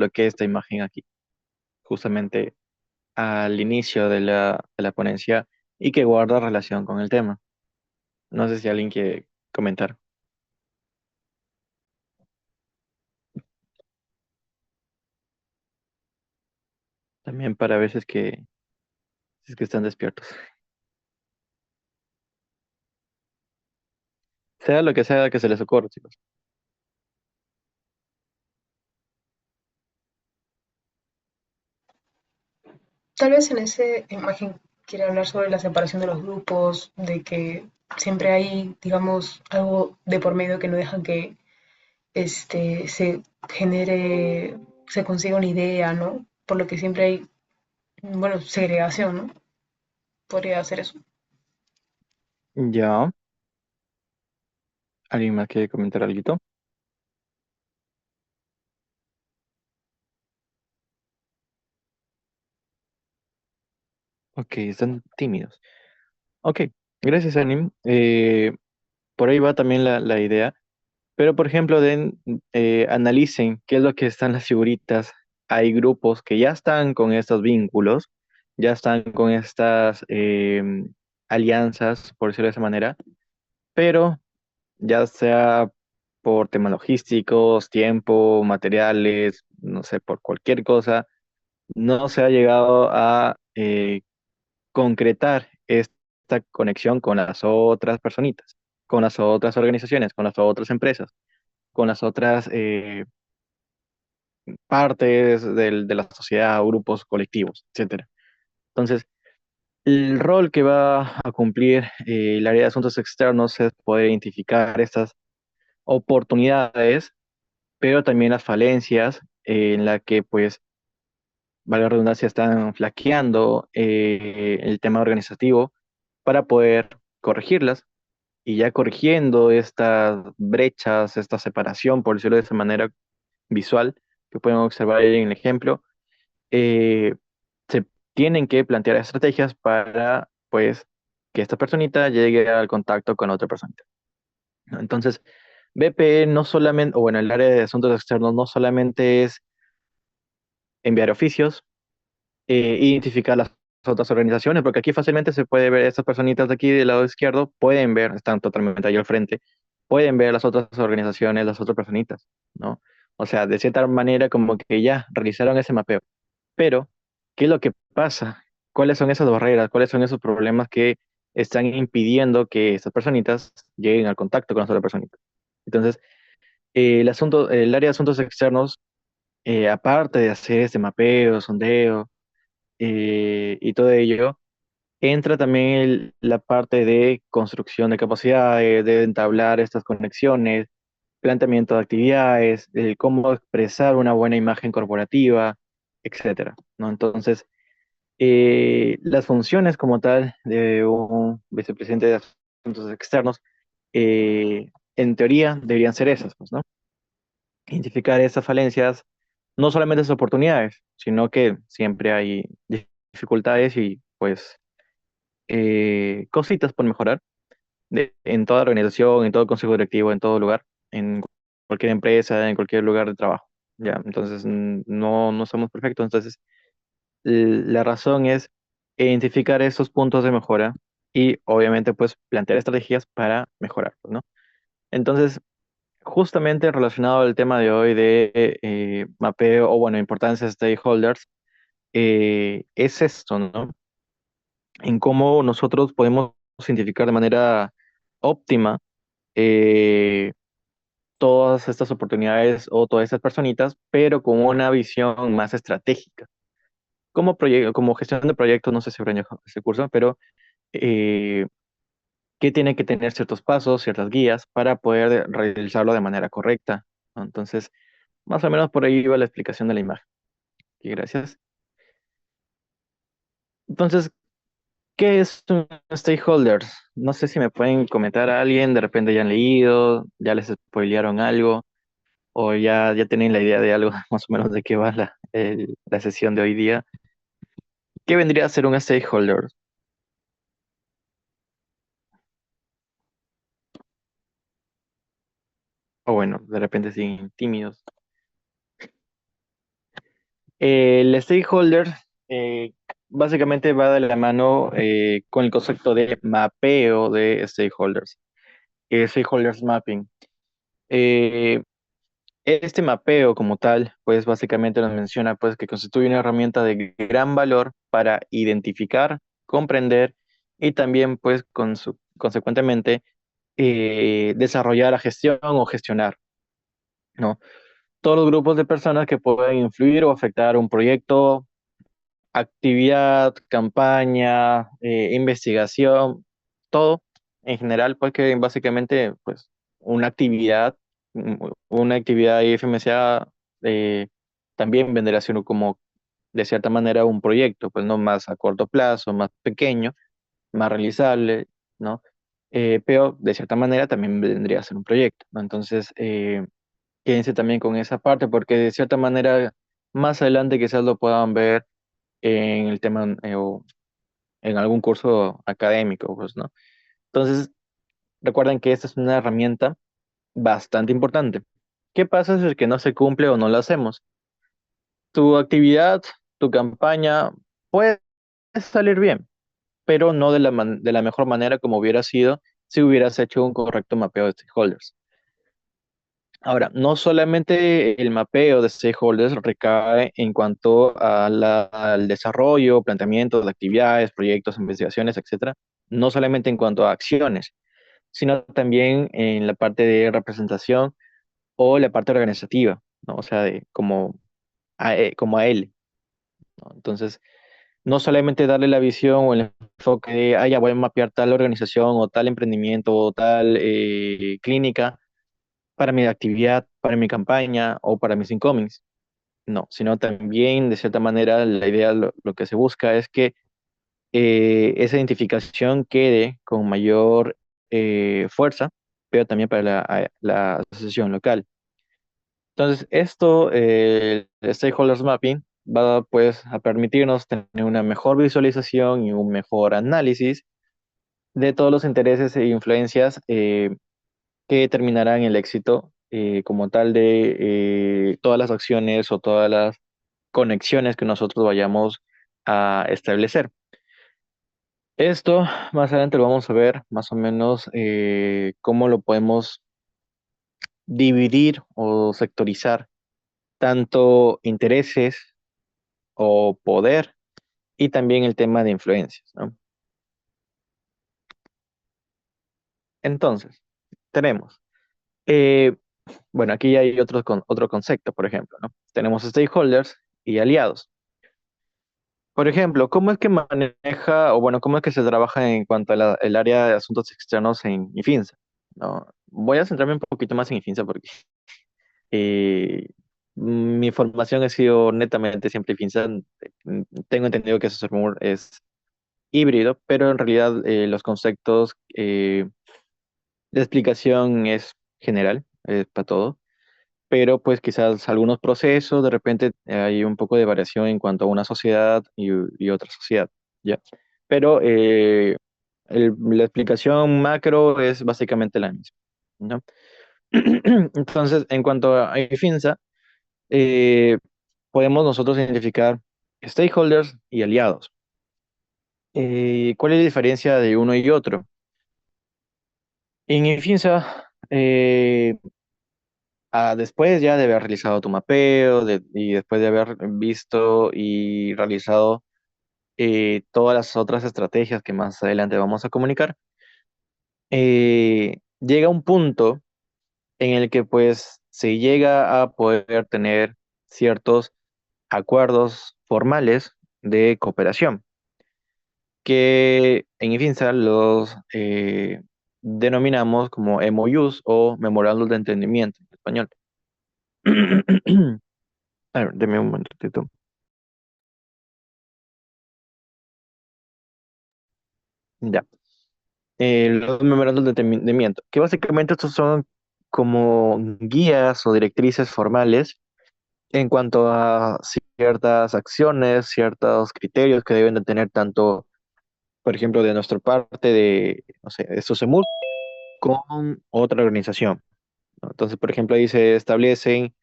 coloqué esta imagen aquí, justamente al inicio de la ponencia y que guarda relación con el tema. No sé si alguien quiere comentar. También para ver si es que están despiertos. Sea lo que sea que se les ocurra, chicos. Tal vez en esa imagen quiere hablar sobre la separación de los grupos, de que siempre hay, digamos, algo de por medio que no deja que se genere, se consiga una idea, ¿no? Por lo que siempre hay, bueno, segregación, ¿no? Podría hacer eso. Ya, ¿alguien más quiere comentar algo? Ok, están tímidos. Ok, gracias, Anim. Por ahí va también la idea. Pero, por ejemplo, analicen qué es lo que están las figuritas. Hay grupos que ya están con estos vínculos, ya están con estas alianzas, por decirlo de esa manera, pero ya sea por temas logísticos, tiempo, materiales, no sé, por cualquier cosa, no se ha llegado a concretar esta conexión con las otras personitas, con las otras organizaciones, con las otras empresas, con las otras partes de la sociedad, grupos, colectivos, etcétera. Entonces, el rol que va a cumplir el área de asuntos externos es poder identificar estas oportunidades, pero también las falencias en la que, pues, valga la redundancia, están flaqueando el tema organizativo para poder corregirlas. Y ya corrigiendo estas brechas, esta separación, por decirlo de esa manera visual, que pueden observar ahí en el ejemplo, eh, se tienen que plantear estrategias para, pues, que esta personita llegue al contacto con otra personita, ¿no? Entonces, BP no solamente, o bueno, el área de asuntos externos no solamente es enviar oficios, identificar las otras organizaciones, porque aquí fácilmente se puede ver estas personitas de aquí del lado izquierdo, pueden ver, están totalmente ahí al frente, pueden ver las otras organizaciones, las otras personitas, ¿no? O sea, de cierta manera como que ya realizaron ese mapeo. Pero, ¿qué es lo que pasa? ¿Cuáles son esas barreras? ¿Cuáles son esos problemas que están impidiendo que estas personitas lleguen al contacto con las otras personitas? Entonces, el área de asuntos externos, aparte de hacer este mapeo, sondeo y todo ello, entra también la parte de construcción de capacidades, de entablar estas conexiones, planteamiento de actividades, el cómo expresar una buena imagen corporativa, etcétera, ¿no? Entonces, las funciones como tal de un vicepresidente de asuntos externos, en teoría, deberían ser esas, pues, ¿no? Identificar esas falencias, no solamente esas oportunidades, sino que siempre hay dificultades y, pues, cositas por mejorar en toda organización, en todo consejo directivo, en todo lugar, en cualquier empresa, en cualquier lugar de trabajo. Ya, entonces no somos perfectos. Entonces, la razón es identificar esos puntos de mejora y obviamente pues plantear estrategias para mejorar, ¿no? Entonces, justamente relacionado al tema de hoy de mapeo o bueno, importancia de stakeholders, es esto, ¿no? En cómo nosotros podemos identificar de manera óptima eh, todas estas oportunidades o todas estas personitas, pero con una visión más estratégica. Como gestión de proyectos, no sé si habrán llevado ese curso, pero eh, que tiene que tener ciertos pasos, ciertas guías para poder realizarlo de manera correcta, ¿no? Entonces, más o menos por ahí va la explicación de la imagen. Y gracias. Entonces, ¿qué es un stakeholder? No sé si me pueden comentar a alguien, de repente ya han leído, ya les spoilearon algo, o ya tienen la idea de algo más o menos de qué va la sesión de hoy día. ¿Qué vendría a ser un stakeholder? O bueno, de repente siguen tímidos. El stakeholder eh, básicamente va de la mano con el concepto de mapeo de stakeholders, stakeholders mapping. Eh, este mapeo como tal, pues básicamente nos menciona pues que constituye una herramienta de gran valor para identificar, comprender y también pues consecuentemente desarrollar la gestión o gestionar, ¿no? Todos los grupos de personas que pueden influir o afectar un proyecto, actividad, campaña, investigación, todo en general, porque básicamente, pues, una actividad, una actividad IFMCA también vendría siendo como, de cierta manera, un proyecto, pues, no más a corto plazo, más pequeño, más realizable, ¿no? Pero de cierta manera también vendría a ser un proyecto, ¿no? Entonces, quédense también con esa parte, porque de cierta manera, más adelante quizás lo puedan ver en el tema o en algún curso académico, pues, ¿no? Entonces, recuerden que esta es una herramienta bastante importante. ¿Qué pasa si es que no se cumple o no lo hacemos? Tu actividad, tu campaña puede salir bien, pero no de la mejor manera como hubiera sido si hubieras hecho un correcto mapeo de stakeholders. Ahora, no solamente el mapeo de stakeholders recae en cuanto a al desarrollo, planteamiento de actividades, proyectos, investigaciones, etcétera, no solamente en cuanto a acciones, sino también en la parte de representación o la parte organizativa, ¿no? O sea, como a él, ¿no? Entonces, no solamente darle la visión o el enfoque de, ah, ya voy a mapear tal organización o tal emprendimiento o tal clínica para mi actividad, para mi campaña o para mis incomings. No, sino también, de cierta manera, la idea, lo que se busca es que esa identificación quede con mayor fuerza, pero también para la asociación local. Entonces, esto, el Stakeholders Mapping, va pues a permitirnos tener una mejor visualización y un mejor análisis de todos los intereses e influencias que determinarán el éxito como tal de todas las acciones o todas las conexiones que nosotros vayamos a establecer. Esto más adelante lo vamos a ver más o menos cómo lo podemos dividir o sectorizar, tanto intereses o poder y también el tema de influencias, ¿no? Entonces, tenemos, eh, bueno, aquí hay otro concepto, por ejemplo, ¿no? Tenemos stakeholders y aliados. Por ejemplo, ¿cómo es que maneja, o bueno, cómo es que se trabaja en cuanto a el área de asuntos externos en IFINSA? ¿No? Voy a centrarme un poquito más en IFINSA porque eh, mi formación ha sido netamente siempre IFINSA. Tengo entendido que SOSURMUR es híbrido, pero en realidad los conceptos de explicación es general, es para todo. Pero pues quizás algunos procesos, de repente hay un poco de variación en cuanto a una sociedad y otra sociedad, ¿ya? Pero la explicación macro es básicamente la misma, ¿no? Entonces, en cuanto a IFINSA, eh, podemos nosotros identificar stakeholders y aliados. ¿Cuál es la diferencia de uno y otro? En IFINSA, después ya de haber realizado tu mapeo y después de haber visto y realizado todas las otras estrategias que más adelante vamos a comunicar, llega un punto en el que pues se llega a poder tener ciertos acuerdos formales de cooperación, que en IFINSA los denominamos como MOUs o Memorandos de Entendimiento en español. A ver, deme un momentito. Ya. Los memorandos de entendimiento, que básicamente estos son como guías o directrices formales en cuanto a ciertas acciones, ciertos criterios que deben de tener tanto, por ejemplo, de nuestra parte de, no sé, de SOSEMUR con otra organización, ¿no? Entonces, por ejemplo, ahí se establecen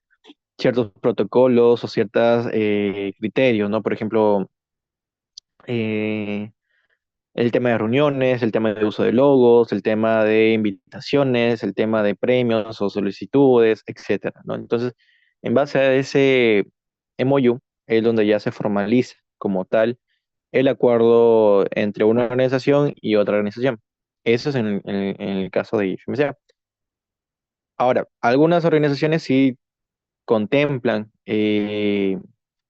ciertos protocolos o ciertos criterios, ¿no? Por ejemplo, eh, el tema de reuniones, el tema de uso de logos, el tema de invitaciones, el tema de premios o solicitudes, etcétera, ¿no? Entonces, en base a ese MOU es donde ya se formaliza como tal el acuerdo entre una organización y otra organización. Eso es en el caso de IFMCA. Ahora, algunas organizaciones sí contemplan,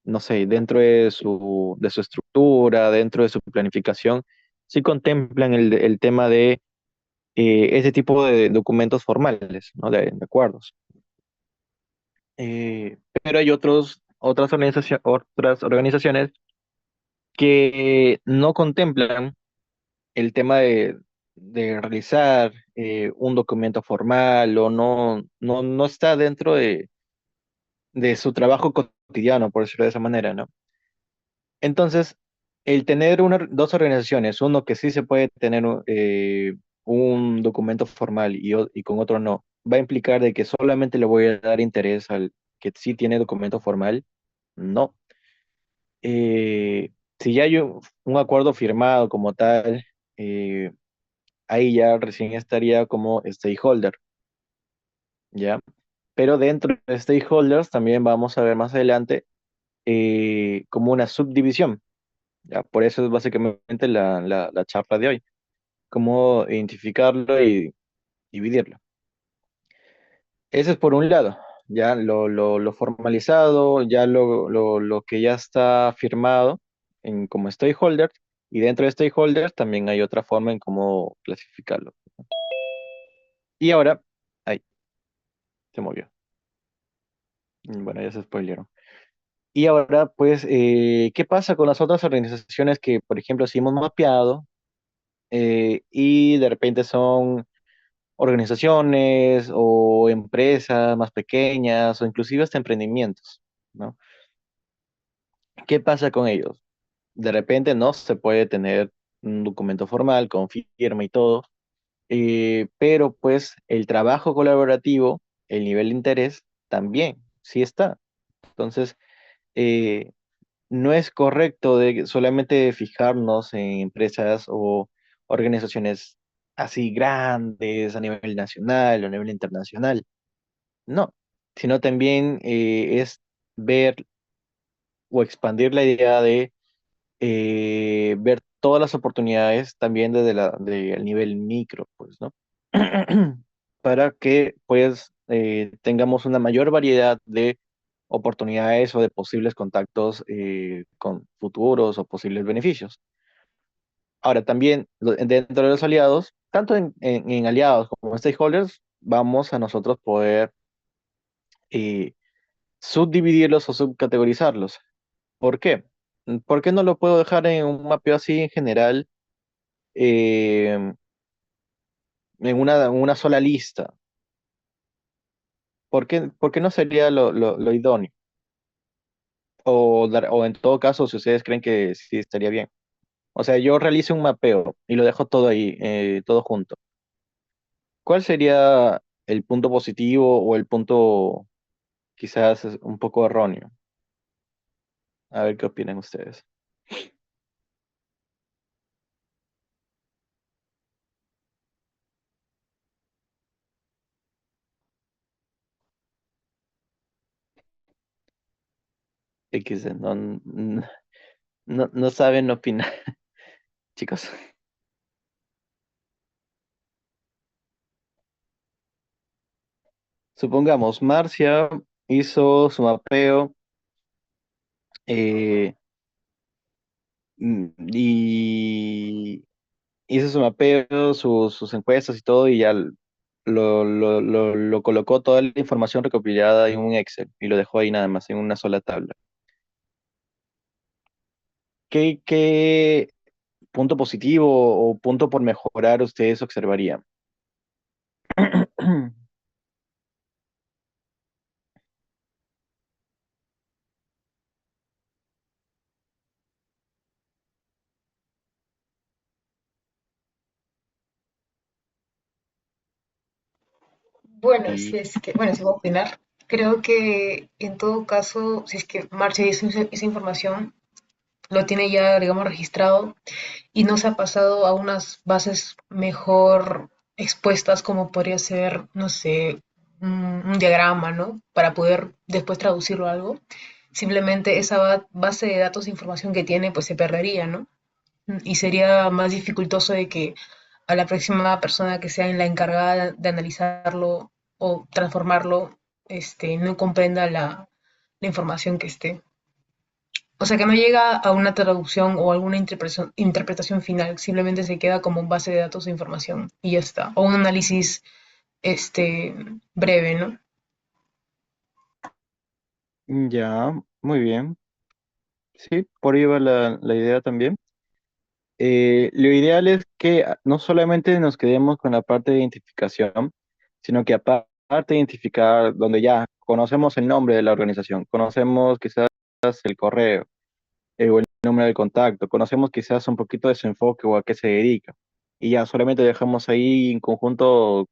no sé, dentro de su estructura, dentro de su planificación, sí contemplan el tema de ese tipo de documentos formales, ¿no? De acuerdos. Pero hay otras organizaciones que no contemplan el tema de realizar un documento formal o no está dentro de su trabajo cotidiano, por decirlo de esa manera, ¿no? Entonces, el tener dos organizaciones, uno que sí se puede tener un documento formal y con otro no, va a implicar de que solamente le voy a dar interés al que sí tiene documento formal. No. Si ya hay un acuerdo firmado como tal, eh, ahí ya recién estaría como stakeholder, ¿ya? Pero dentro de stakeholders también vamos a ver más adelante como una subdivisión, ¿ya? Por eso es básicamente la charla de hoy, cómo identificarlo y dividirlo. Ese es por un lado, ya lo formalizado, ya lo que ya está firmado como stakeholder, y dentro de stakeholders también hay otra forma en cómo clasificarlo. Y ahora, ahí, se movió. Bueno, ya se spoilearon. Y ahora, pues, ¿qué pasa con las otras organizaciones que, por ejemplo, si hemos mapeado y de repente son organizaciones o empresas más pequeñas o inclusive hasta emprendimientos, ¿no? ¿Qué pasa con ellos? De repente no se puede tener un documento formal con firma y todo, pero pues el trabajo colaborativo, el nivel de interés también, sí está. Entonces, eh, no es correcto de solamente fijarnos en empresas o organizaciones así grandes a nivel nacional o a nivel internacional. No, sino también es ver o expandir la idea de ver todas las oportunidades también desde del nivel micro, pues, ¿no? Para que pues tengamos una mayor variedad de oportunidades o de posibles contactos con futuros o posibles beneficios. Ahora, también dentro de los aliados, tanto en aliados como en stakeholders, vamos a nosotros poder eh, subdividirlos o subcategorizarlos. ¿Por qué? ¿Por qué no lo puedo dejar en un mapeo así en general, eh, en una sola lista? Por qué no sería lo idóneo? O en todo caso, si ustedes creen que sí estaría bien. O sea, yo realizo un mapeo y lo dejo todo ahí, todo junto. ¿Cuál sería el punto positivo o el punto quizás es un poco erróneo? A ver qué opinan ustedes. XD, no saben opinar, chicos. Supongamos, Marcia hizo su mapeo eh, y hizo su mapeo, sus encuestas y todo, y ya lo colocó toda la información recopilada en un Excel y lo dejó ahí nada más, en una sola tabla. ¿Qué punto positivo o punto por mejorar ustedes observarían? Bueno, Y si es que, bueno, si puedo opinar. Creo que en todo caso, si es que Marcia hizo esa información, lo tiene ya, digamos, registrado y no se ha pasado a unas bases mejor expuestas como podría ser, no sé, un diagrama, ¿no? Para poder después traducirlo a algo. Simplemente esa base de datos de información que tiene, pues se perdería, ¿no? Y sería más dificultoso de que a la próxima persona que sea en la encargada de analizarlo o transformarlo, no comprenda la información que esté. O sea, que no llega a una traducción o alguna interpretación final, simplemente se queda como base de datos de información y ya está. O un análisis este, breve, ¿no? Ya, muy bien. Sí, por ahí va la idea también. Lo ideal es que no solamente nos quedemos con la parte de identificación, sino que aparte de identificar donde ya conocemos el nombre de la organización, conocemos quizás el correo o el número de contacto, conocemos quizás un poquito de su enfoque o a qué se dedica, y ya solamente dejamos ahí en conjunto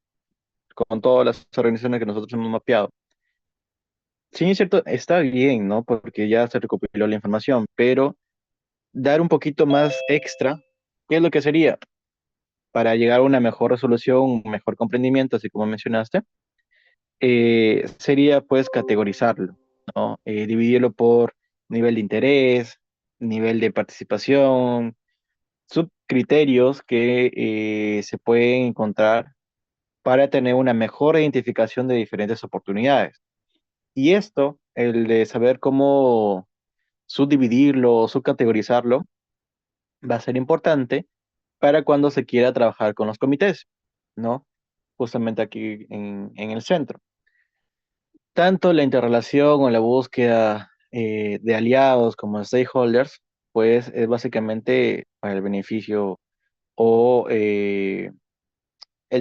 con todas las organizaciones que nosotros hemos mapeado. Sí, es cierto, está bien, ¿no? Porque ya se recopiló la información, pero dar un poquito más extra, ¿qué es lo que sería? Para llegar a una mejor resolución, un mejor comprendimiento, así como mencionaste, sería pues categorizarlo, ¿no? Dividirlo por nivel de interés, nivel de participación, subcriterios que se pueden encontrar para tener una mejor identificación de diferentes oportunidades. Y esto, el de saber cómo subdividirlo, subcategorizarlo, va a ser importante para cuando se quiera trabajar con los comités, ¿no? Justamente aquí en el centro. Tanto la interrelación o la búsqueda de aliados como stakeholders, pues es básicamente para el beneficio o el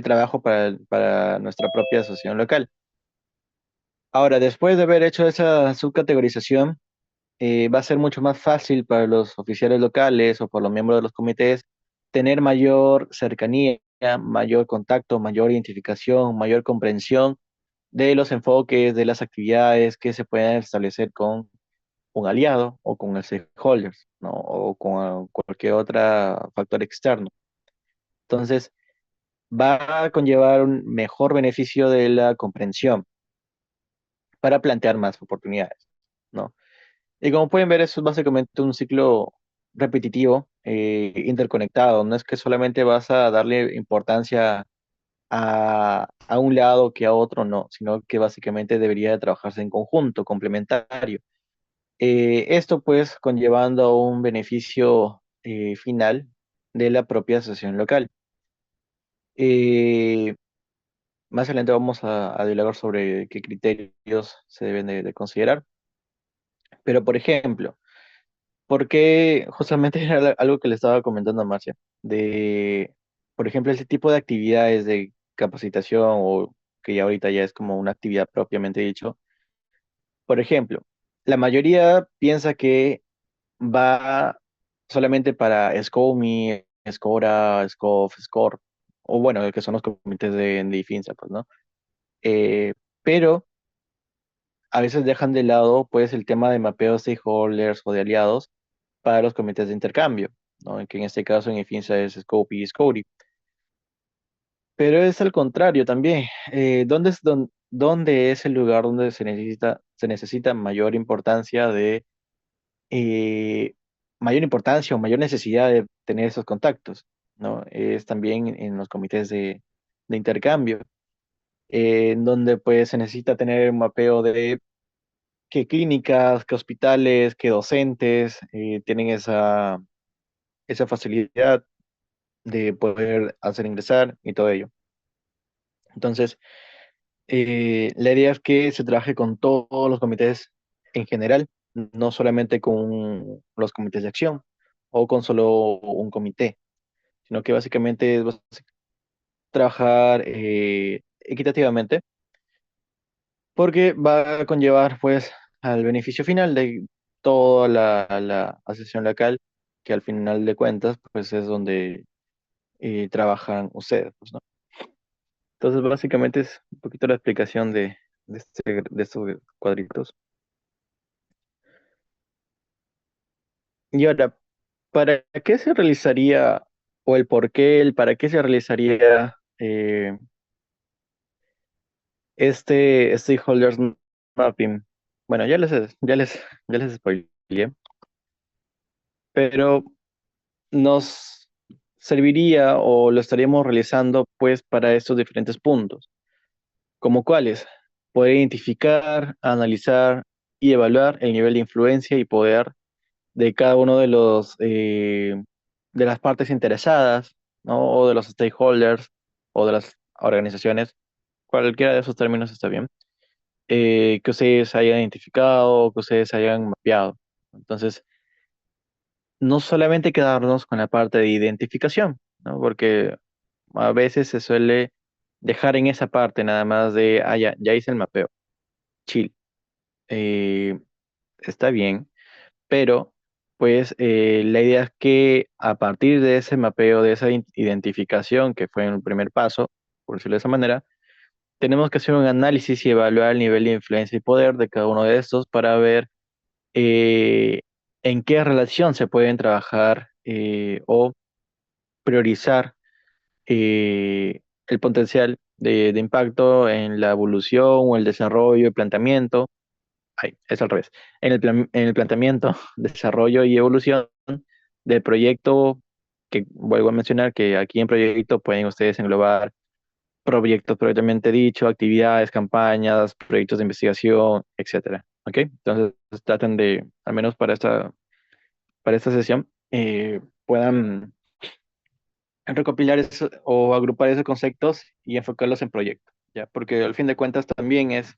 trabajo para nuestra propia asociación local. Ahora, después de haber hecho esa subcategorización, va a ser mucho más fácil para los oficiales locales o por los miembros de los comités tener mayor cercanía, mayor contacto, mayor identificación, mayor comprensión de los enfoques, de las actividades que se pueden establecer con un aliado o con el stakeholders, ¿no? O con cualquier otro factor externo. Entonces, va a conllevar un mejor beneficio de la comprensión para plantear más oportunidades, ¿no? Y como pueden ver, eso es básicamente un ciclo repetitivo, interconectado. No es que solamente vas a darle importancia a un lado que a otro, no, sino que básicamente debería de trabajarse en conjunto, complementario. Esto pues conllevando a un beneficio final de la propia asociación local. Eh, Más adelante vamos a dialogar sobre qué criterios se deben de considerar. Pero, por ejemplo, porque justamente era algo que le estaba comentando a Marcia, de, por ejemplo, ese tipo de actividades de capacitación o que ya ahorita ya es como una actividad propiamente dicho. Por ejemplo, la mayoría piensa que va solamente para SCOMI, SCORA, SCOF, SCOR, o bueno, que son los comités de IFINSA, pues, ¿no? Pero a veces dejan de lado, pues, el tema de mapeo de stakeholders o de aliados para los comités de intercambio, ¿no? Que en este caso en IFINSA es SCOPE y SCORI. Pero es al contrario también. ¿Dónde es el lugar donde se necesita eh, mayor importancia o mayor necesidad de tener esos contactos, ¿no? Es también en los comités de intercambio, en donde pues se necesita tener un mapeo de qué clínicas, qué hospitales, qué docentes tienen esa facilidad de poder hacer ingresar y todo ello. Entonces, la idea es que se trabaje con todos los comités en general, no solamente con los comités de acción o con solo un comité, sino que básicamente es trabajar equitativamente porque va a conllevar pues al beneficio final de toda la asociación local, que al final de cuentas pues es donde trabajan ustedes, pues, ¿no? Entonces básicamente es un poquito la explicación de estos cuadritos. Y ahora, ¿para qué se realizaría, o el por qué, el para qué se realizaría este stakeholders mapping? Bueno, ya les spoileé, pero nos serviría o lo estaríamos realizando pues para estos diferentes puntos, como cuáles: poder identificar, analizar y evaluar el nivel de influencia y poder de cada uno de las partes interesadas, ¿no? O de los stakeholders o de las organizaciones, cualquiera de esos términos está bien, que ustedes hayan identificado, que ustedes hayan mapeado. Entonces, no solamente quedarnos con la parte de identificación, ¿no? Porque a veces se suele dejar en esa parte nada más de, ya hice el mapeo, chill. Eh, Está bien, pero pues la idea es que a partir de ese mapeo, de esa identificación, que fue un primer paso, por decirlo de esa manera, tenemos que hacer un análisis y evaluar el nivel de influencia y poder de cada uno de estos para ver eh, en qué relación se pueden trabajar o priorizar el potencial de impacto en la evolución o el desarrollo y planteamiento. Ay, es al revés. En el planteamiento, desarrollo y evolución del proyecto, que vuelvo a mencionar que aquí en proyecto pueden ustedes englobar proyectos propiamente dicho, actividades, campañas, proyectos de investigación, etcétera. ¿Ok? Entonces traten de, al menos para esta sesión, puedan recopilar o agrupar esos conceptos y enfocarlos en proyectos, ¿ya? Porque al fin de cuentas también es,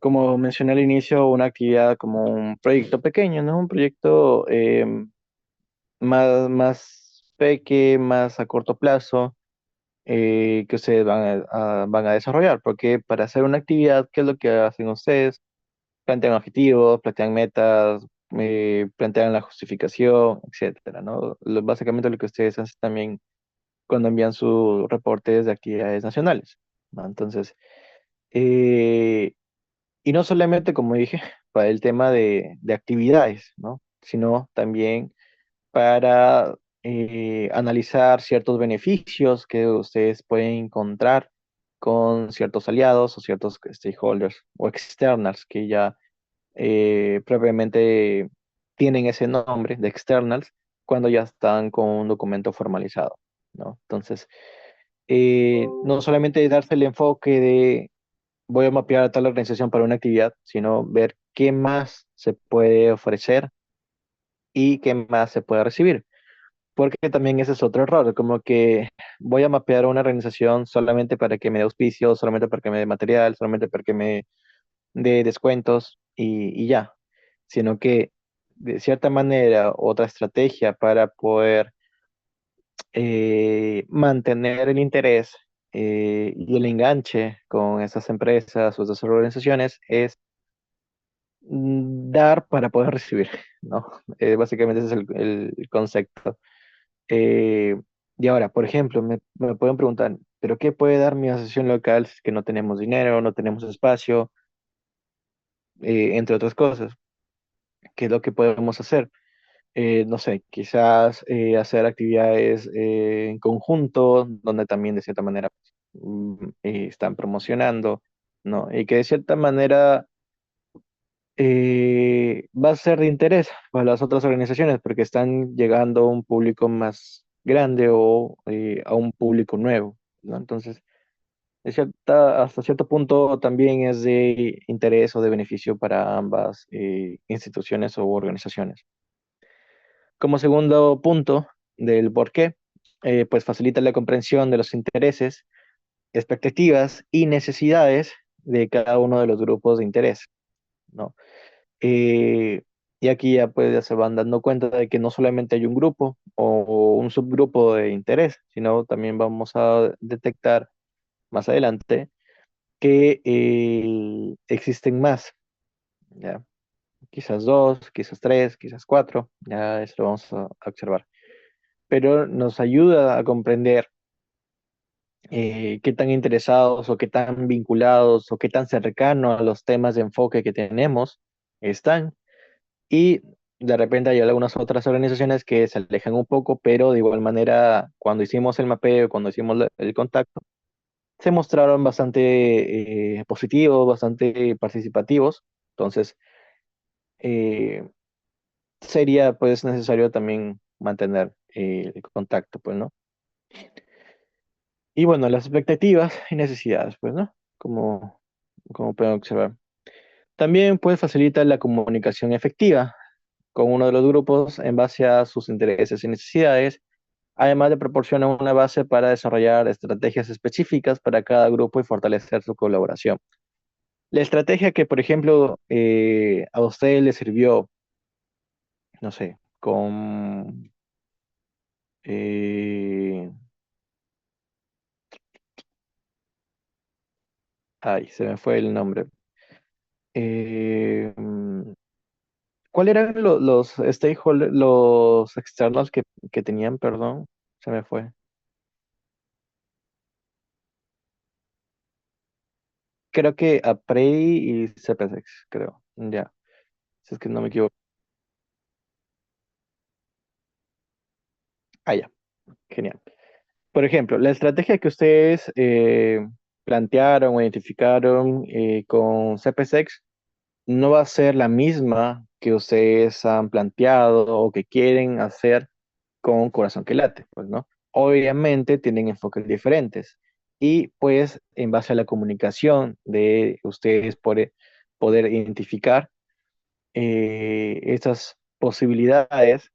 como mencioné al inicio, una actividad como un proyecto pequeño, ¿no? Un proyecto más pequeño, más a corto plazo, que ustedes van a desarrollar. Porque para hacer una actividad, ¿qué es lo que hacen ustedes? Plantean objetivos, plantean metas, plantean la justificación, etcétera, ¿no? Básicamente lo que ustedes hacen también cuando envían sus reportes de actividades nacionales, ¿no? Entonces, eh, y no solamente, como dije, para el tema de actividades, ¿no? Sino también para analizar ciertos beneficios que ustedes pueden encontrar con ciertos aliados o ciertos stakeholders o externals que ya propiamente tienen ese nombre de externals cuando ya están con un documento formalizado, ¿no? Entonces, no solamente darse el enfoque de voy a mapear a tal organización para una actividad, sino ver qué más se puede ofrecer y qué más se puede recibir. Porque también ese es otro error, como que voy a mapear a una organización solamente para que me dé auspicio, solamente para que me dé material, solamente para que me dé descuentos y ya, sino que de cierta manera otra estrategia para poder mantener el interés y el enganche con esas empresas o esas organizaciones es dar para poder recibir, ¿no? Básicamente ese es el concepto. Eh, y ahora, por ejemplo, me pueden preguntar, ¿pero qué puede dar mi asociación local si es que no tenemos dinero, no tenemos espacio, entre otras cosas? ¿Qué es lo que podemos hacer? No sé, quizás hacer actividades en conjunto, donde también de cierta manera están promocionando, ¿no? Y que de cierta manera va a ser de interés para las otras organizaciones porque están llegando a un público más grande o a un público nuevo, ¿no? Entonces, hasta cierto punto también es de interés o de beneficio para ambas instituciones o organizaciones. Como segundo punto del por qué, pues facilita la comprensión de los intereses, expectativas y necesidades de cada uno de los grupos de interés, ¿no? Eh, y aquí ya pues ya se van dando cuenta de que no solamente hay un grupo o un subgrupo de interés, sino también vamos a detectar más adelante que existen más, ¿ya? Quizás dos, quizás tres, quizás cuatro, ya eso lo vamos a observar. Pero nos ayuda a comprender qué tan interesados o qué tan vinculados o qué tan cercanos a los temas de enfoque que tenemos están. Y de repente hay algunas otras organizaciones que se alejan un poco, pero de igual manera, cuando hicimos el mapeo, cuando hicimos el contacto, se mostraron bastante positivos, bastante participativos. Entonces, eh, sería pues necesario también mantener el contacto, pues, ¿no? Y bueno, las expectativas y necesidades, pues, ¿no? Como pueden observar. También pues facilita la comunicación efectiva con uno de los grupos en base a sus intereses y necesidades, además de proporcionar una base para desarrollar estrategias específicas para cada grupo y fortalecer su colaboración. La estrategia que, por ejemplo, a usted le sirvió, no sé, con... eh, ay, se me fue el nombre. Eh, mm, ¿Cuál eran los stakeholders, los externos que tenían, perdón? Se me fue. Creo que Aprey y CPSX, creo. Ya, si es que no me equivoco. Ah, ya, genial. Por ejemplo, la estrategia que ustedes plantearon o identificaron con CPSX no va a ser la misma que ustedes han planteado o que quieren hacer con Corazón que Late, pues, ¿no? Obviamente tienen enfoques diferentes y pues en base a la comunicación de ustedes poder identificar estas posibilidades,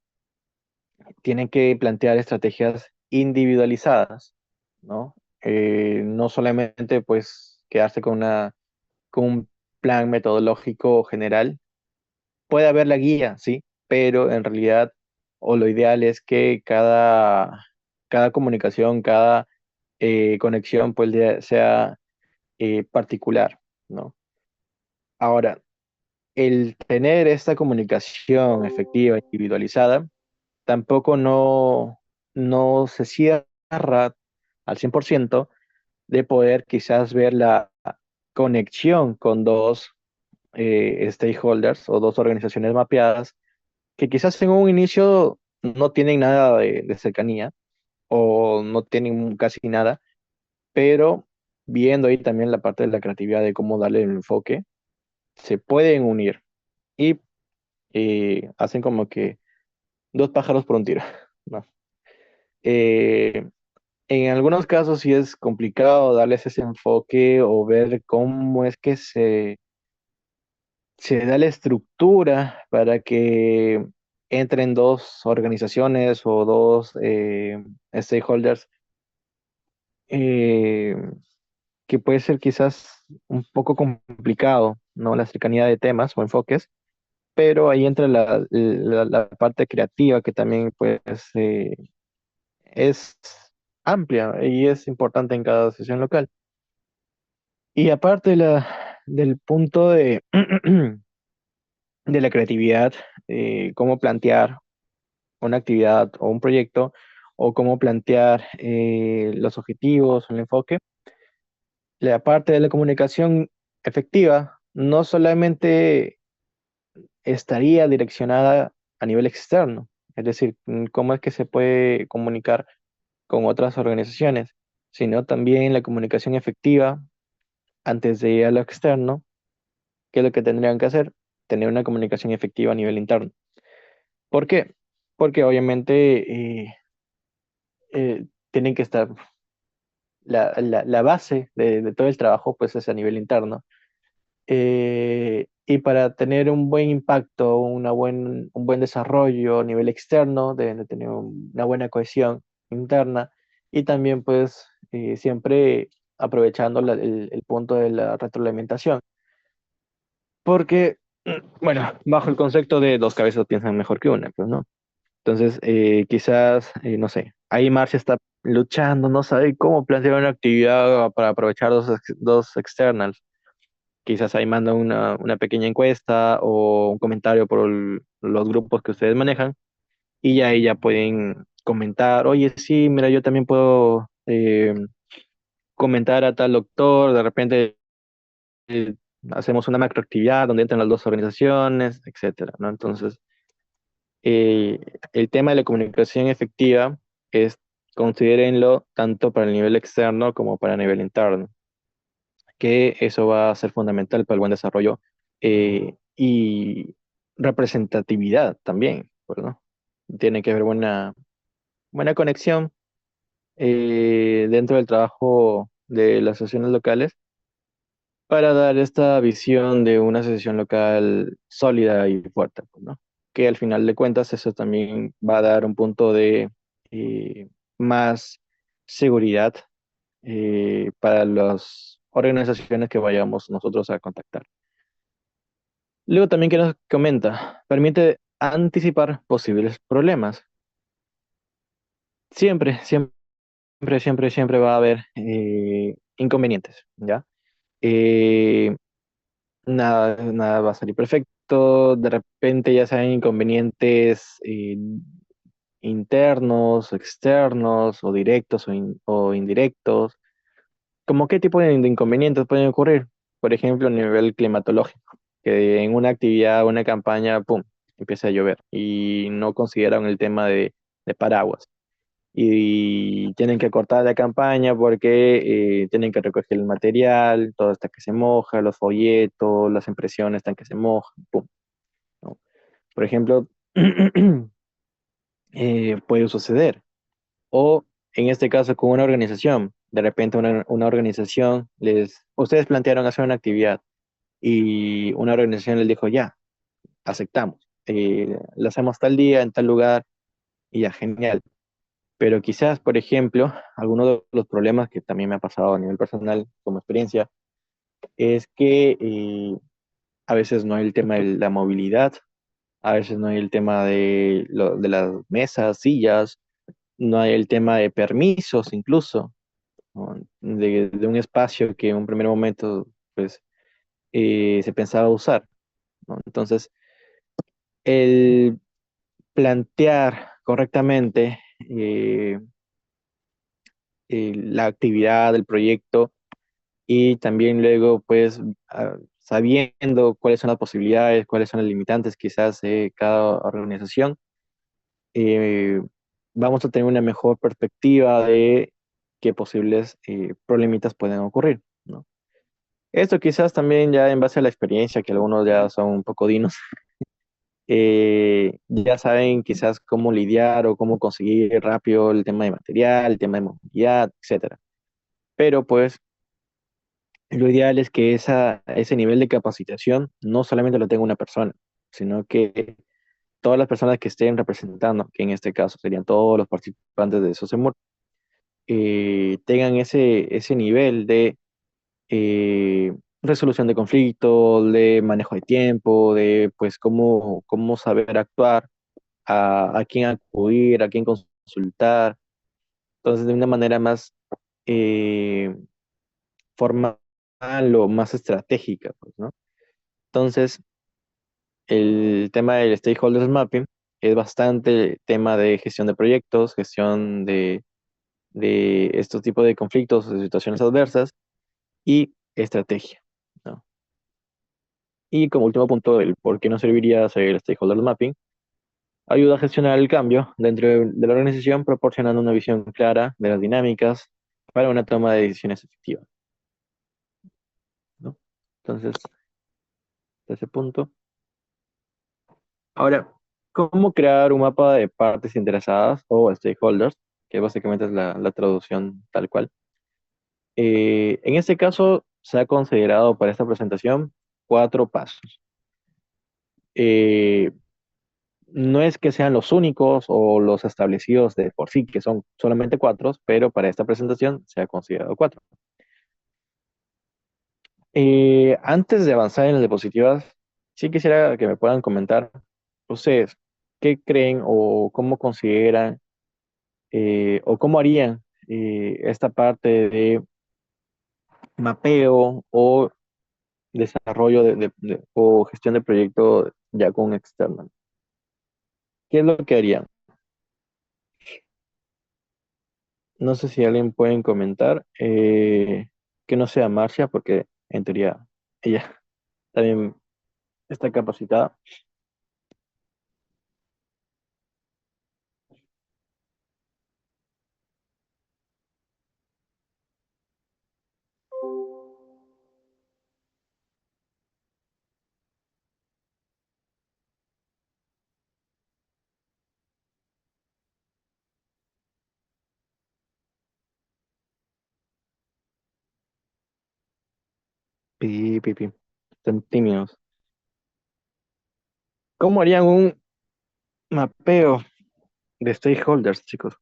tienen que plantear estrategias individualizadas, ¿no? No solamente pues quedarse con un plan metodológico general. Puede haber la guía, sí, pero en realidad, o lo ideal es que cada comunicación, cada conexión, pues sea particular, ¿no? Ahora, el tener esta comunicación efectiva, individualizada, tampoco no se cierra al 100% de poder quizás ver la conexión con dos stakeholders o dos organizaciones mapeadas que quizás en un inicio no tienen nada de cercanía o no tienen casi nada, pero viendo ahí también la parte de la creatividad de cómo darle el enfoque, se pueden unir y hacen como que dos pájaros por un tiro, ¿no? Eh, en algunos casos sí es complicado darles ese enfoque o ver cómo es que se da la estructura para que entren dos organizaciones o dos stakeholders, eh, que puede ser quizás un poco complicado, ¿no? La cercanía de temas o enfoques, pero ahí entra la parte creativa que también pues es amplia y es importante en cada sesión local. Y aparte del punto de la creatividad, cómo plantear una actividad o un proyecto, o cómo plantear los objetivos, el enfoque. La parte de la comunicación efectiva no solamente estaría direccionada a nivel externo, es decir, cómo es que se puede comunicar con otras organizaciones, sino también la comunicación efectiva antes de ir a lo externo, que es lo que tendrían que hacer, tener una comunicación efectiva a nivel interno. ¿Por qué? Porque obviamente tienen que estar la base de todo el trabajo pues es a nivel interno. Y para tener un buen impacto, un buen desarrollo a nivel externo, deben de tener una buena cohesión interna y también pues siempre aprovechando el punto de la retroalimentación. Porque, bueno, bajo el concepto de dos cabezas piensan mejor que una, pues, ¿no? Entonces, quizás, no sé, ahí Marcia está luchando, no sabe cómo plantear una actividad para aprovechar dos externals. Quizás ahí manda una pequeña encuesta o un comentario por los grupos que ustedes manejan y ya ahí ya pueden comentar, oye, sí, mira, yo también puedo comentar a tal doctor, de repente eh, hacemos una macroactividad donde entran las dos organizaciones, etcétera, ¿no? Entonces, eh, el tema de la comunicación efectiva es, considérenlo tanto para el nivel externo como para el nivel interno, que eso va a ser fundamental para el buen desarrollo y representatividad también, pues, ¿no? Tiene que haber buena conexión dentro del trabajo de las asociaciones locales para dar esta visión de una asociación local sólida y fuerte, pues, ¿no? Que al final de cuentas eso también va a dar un punto de más seguridad para las organizaciones que vayamos nosotros a contactar. Luego también que nos comenta, permite anticipar posibles problemas. Siempre va a haber inconvenientes, ¿ya? Eh, nada va a salir perfecto, de repente ya sean inconvenientes internos, externos, o directos o indirectos. ¿Cómo qué tipo de inconvenientes pueden ocurrir? Por ejemplo, a nivel climatológico, que en una actividad, una campaña, ¡pum!, empieza a llover y no consideran el tema de paraguas. Y tienen que cortar la campaña porque tienen que recoger el material, todo está que se moja, los folletos, las impresiones están que se mojan, ¡pum!, ¿no? Por ejemplo, puede suceder. O en este caso con una organización, de repente una organización ustedes plantearon hacer una actividad y una organización les dijo, ya, aceptamos, la hacemos tal día, en tal lugar, y ya, genial. Pero quizás, por ejemplo, algunos de los problemas que también me ha pasado a nivel personal como experiencia es que a veces no hay el tema de la movilidad, a veces no hay el tema de las mesas, sillas, no hay el tema de permisos incluso, ¿no? De un espacio que en un primer momento pues se pensaba usar, ¿no? Entonces, el plantear correctamente la actividad del proyecto y también luego pues sabiendo cuáles son las posibilidades, cuáles son las limitantes quizás de cada organización, eh, vamos a tener una mejor perspectiva de qué posibles problemitas pueden ocurrir, ¿no? Esto quizás también ya en base a la experiencia, que algunos ya son un poco dinos, ya saben quizás cómo lidiar o cómo conseguir rápido el tema de material, el tema de movilidad, etcétera. Pero pues lo ideal es que ese nivel de capacitación no solamente lo tenga una persona, sino que todas las personas que estén representando, que en este caso serían todos los participantes de SOSEMUR, tengan ese nivel de resolución de conflictos, de manejo de tiempo, de pues cómo saber actuar, a quién acudir, a quién consultar. Entonces, de una manera más eh, formal o más estratégica, pues, ¿no? Entonces, el tema del stakeholders mapping es bastante tema de gestión de proyectos, gestión de estos tipos de conflictos, de situaciones adversas y estrategia, ¿no? Y como último punto, el por qué no serviría hacer el stakeholder mapping, ayuda a gestionar el cambio dentro de la organización, proporcionando una visión clara de las dinámicas para una toma de decisiones efectiva, ¿no? Entonces, hasta ese punto. Ahora, ¿cómo crear un mapa de partes interesadas o stakeholders? Que básicamente es la traducción tal cual. En este caso, se ha considerado para esta presentación cuatro pasos. Eh, no es que sean los únicos o los establecidos de por sí, que son solamente cuatro, pero para esta presentación se ha considerado cuatro. Antes de avanzar en las diapositivas, sí quisiera que me puedan comentar ustedes qué creen o cómo consideran o cómo harían esta parte de mapeo o desarrollo o gestión de proyecto ya con externo. ¿Qué es lo que harían? No sé si alguien puede comentar que no sea Marcia, porque en teoría ella también está capacitada. Pi, pi, pi. Están tímidos. ¿Cómo harían un mapeo de stakeholders, chicos?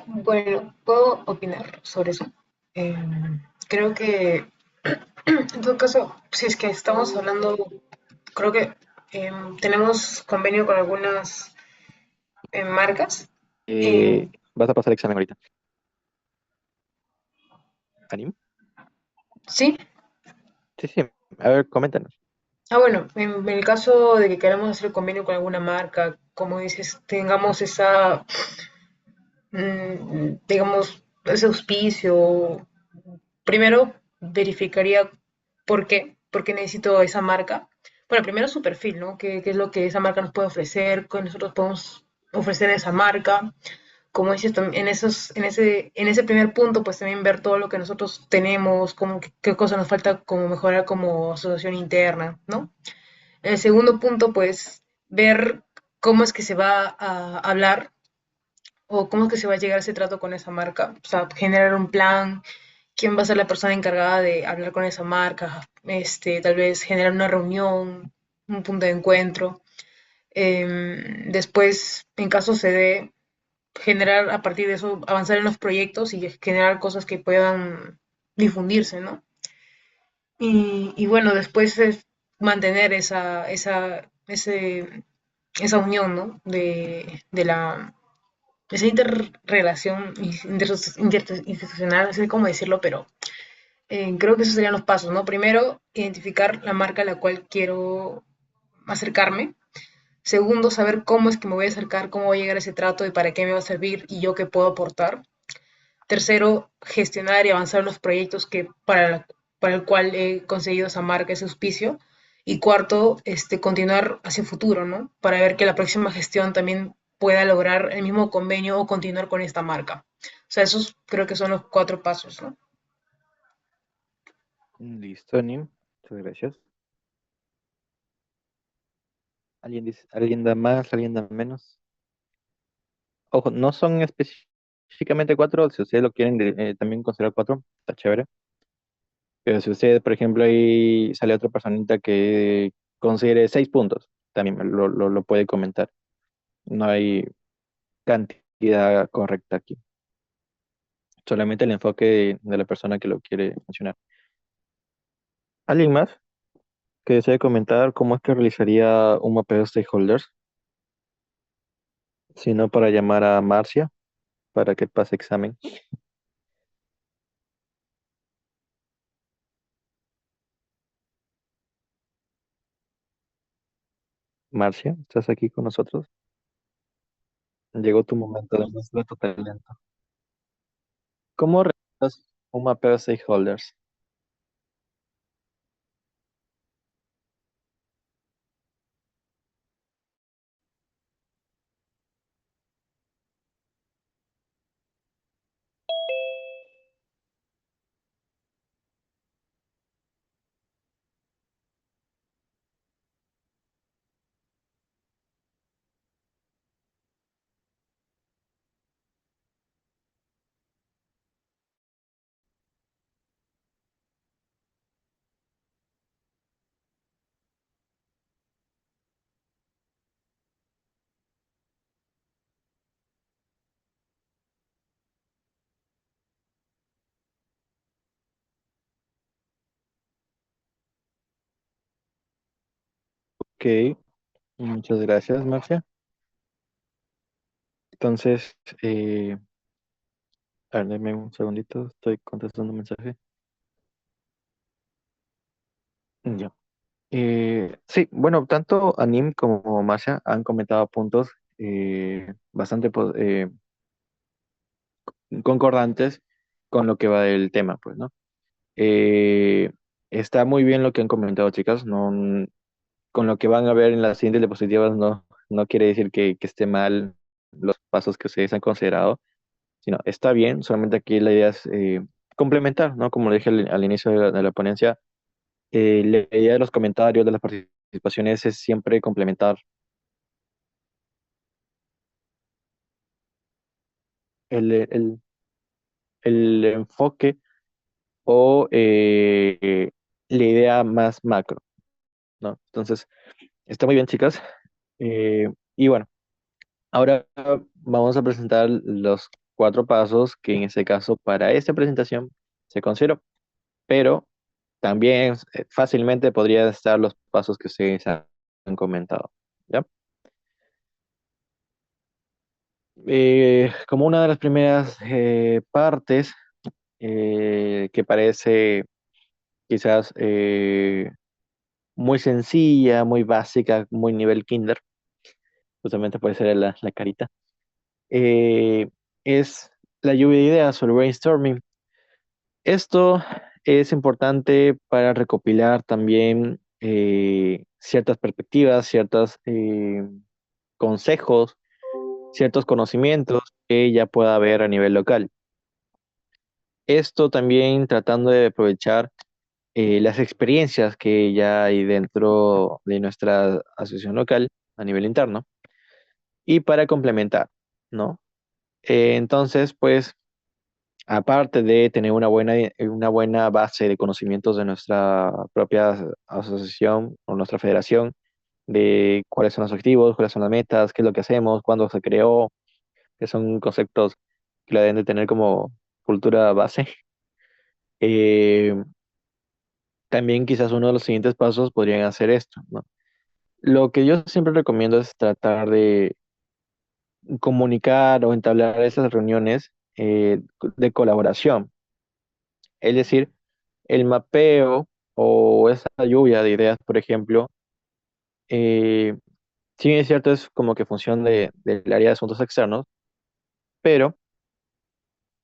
Bueno, puedo opinar sobre eso. Creo que en todo caso, si es que estamos hablando, creo que tenemos convenio con algunas marcas. Eh, Vas a pasar el examen ahorita. ¿Anim? sí. Sí, sí. A ver, coméntanos. Bueno, en el caso de que queramos hacer convenio con alguna marca, como dices, tengamos esa, digamos, ese auspicio. Primero verificaría por qué necesito esa marca. Bueno, primero su perfil, ¿no? ¿Qué es lo que esa marca nos puede ofrecer? ¿Qué nosotros podemos ofrecer a esa marca? Como dices, en ese primer punto, pues también ver todo lo que nosotros tenemos, como qué cosa nos falta como mejorar como asociación interna, ¿no? En el segundo punto, pues ver cómo es que se va a hablar o cómo es que se va a llegar a ese trato con esa marca. O sea, generar un plan, quién va a ser la persona encargada de hablar con esa marca, tal vez generar una reunión, un punto de encuentro. Después, en caso se dé, generar a partir de eso, avanzar en los proyectos y generar cosas que puedan difundirse, ¿no? Y bueno, después es mantener esa unión, ¿no? De esa interrelación institucional, no sé cómo decirlo, pero creo que esos serían los pasos, ¿no? Primero, identificar la marca a la cual quiero acercarme. Segundo, saber cómo es que me voy a acercar, cómo voy a llegar a ese trato y para qué me va a servir y yo qué puedo aportar. Tercero, gestionar y avanzar los proyectos para el cual he conseguido esa marca, ese auspicio. Y cuarto, continuar hacia el futuro, ¿no? Para ver que la próxima gestión también pueda lograr el mismo convenio o continuar con esta marca. O sea, esos creo que son los cuatro pasos, ¿no? Listo, Anim. Muchas gracias. ¿Alguien dice, alguien da más, alguien da menos? Ojo, no son específicamente cuatro. Si ustedes lo quieren también considerar cuatro, está chévere. Pero si usted, por ejemplo, ahí sale otra personita que considere 6 puntos, también lo puede comentar. No hay cantidad correcta aquí. Solamente el enfoque de la persona que lo quiere mencionar. ¿Alguien más que desee comentar cómo es que realizaría un mapeo de stakeholders? Si no, para llamar a Marcia para que pase examen. Marcia, ¿estás aquí con nosotros? Llegó tu momento de mostrar tu talento. ¿Cómo realizas un mapeo de stakeholders? Ok, muchas gracias, Marcia. Entonces, a ver, deme un segundito, estoy contestando un mensaje. Ya. Sí, bueno, tanto Anim como Masha han comentado puntos bastante concordantes con lo que va del tema, pues, ¿no? Eh, Está muy bien lo que han comentado, chicas. No, con lo que van a ver en las siguientes diapositivas no quiere decir que esté mal los pasos que ustedes han considerado, sino está bien, solamente aquí la idea es complementar, ¿no? Como lo dije al inicio de la ponencia, la idea de los comentarios, de las participaciones es siempre complementar el, el, el enfoque o la idea más macro, ¿no? Entonces, está muy bien, chicas. Y bueno, ahora vamos a presentar los cuatro pasos que en este caso para esta presentación se consideró, pero también fácilmente podrían estar los pasos que ustedes han comentado, ¿ya? Como una de las primeras partes que parece quizás muy sencilla, muy básica, muy nivel kinder, justamente puede ser la carita, eh, es la lluvia de ideas o el brainstorming. Esto es importante para recopilar también ciertas perspectivas, ciertos consejos, ciertos conocimientos que ya pueda haber a nivel local. Esto también tratando de aprovechar las experiencias que ya hay dentro de nuestra asociación local a nivel interno y para complementar, ¿no? Entonces, pues, aparte de tener una buena base de conocimientos de nuestra propia asociación o nuestra federación, de cuáles son los objetivos, cuáles son las metas, qué es lo que hacemos, cuándo se creó, que son conceptos que la deben de tener como cultura base. Eh, También quizás uno de los siguientes pasos podrían hacer esto, ¿no? Lo que yo siempre recomiendo es tratar de comunicar o entablar esas reuniones de colaboración. Es decir, el mapeo o esa lluvia de ideas, por ejemplo, eh, sí es cierto, es como que función del área de asuntos externos, pero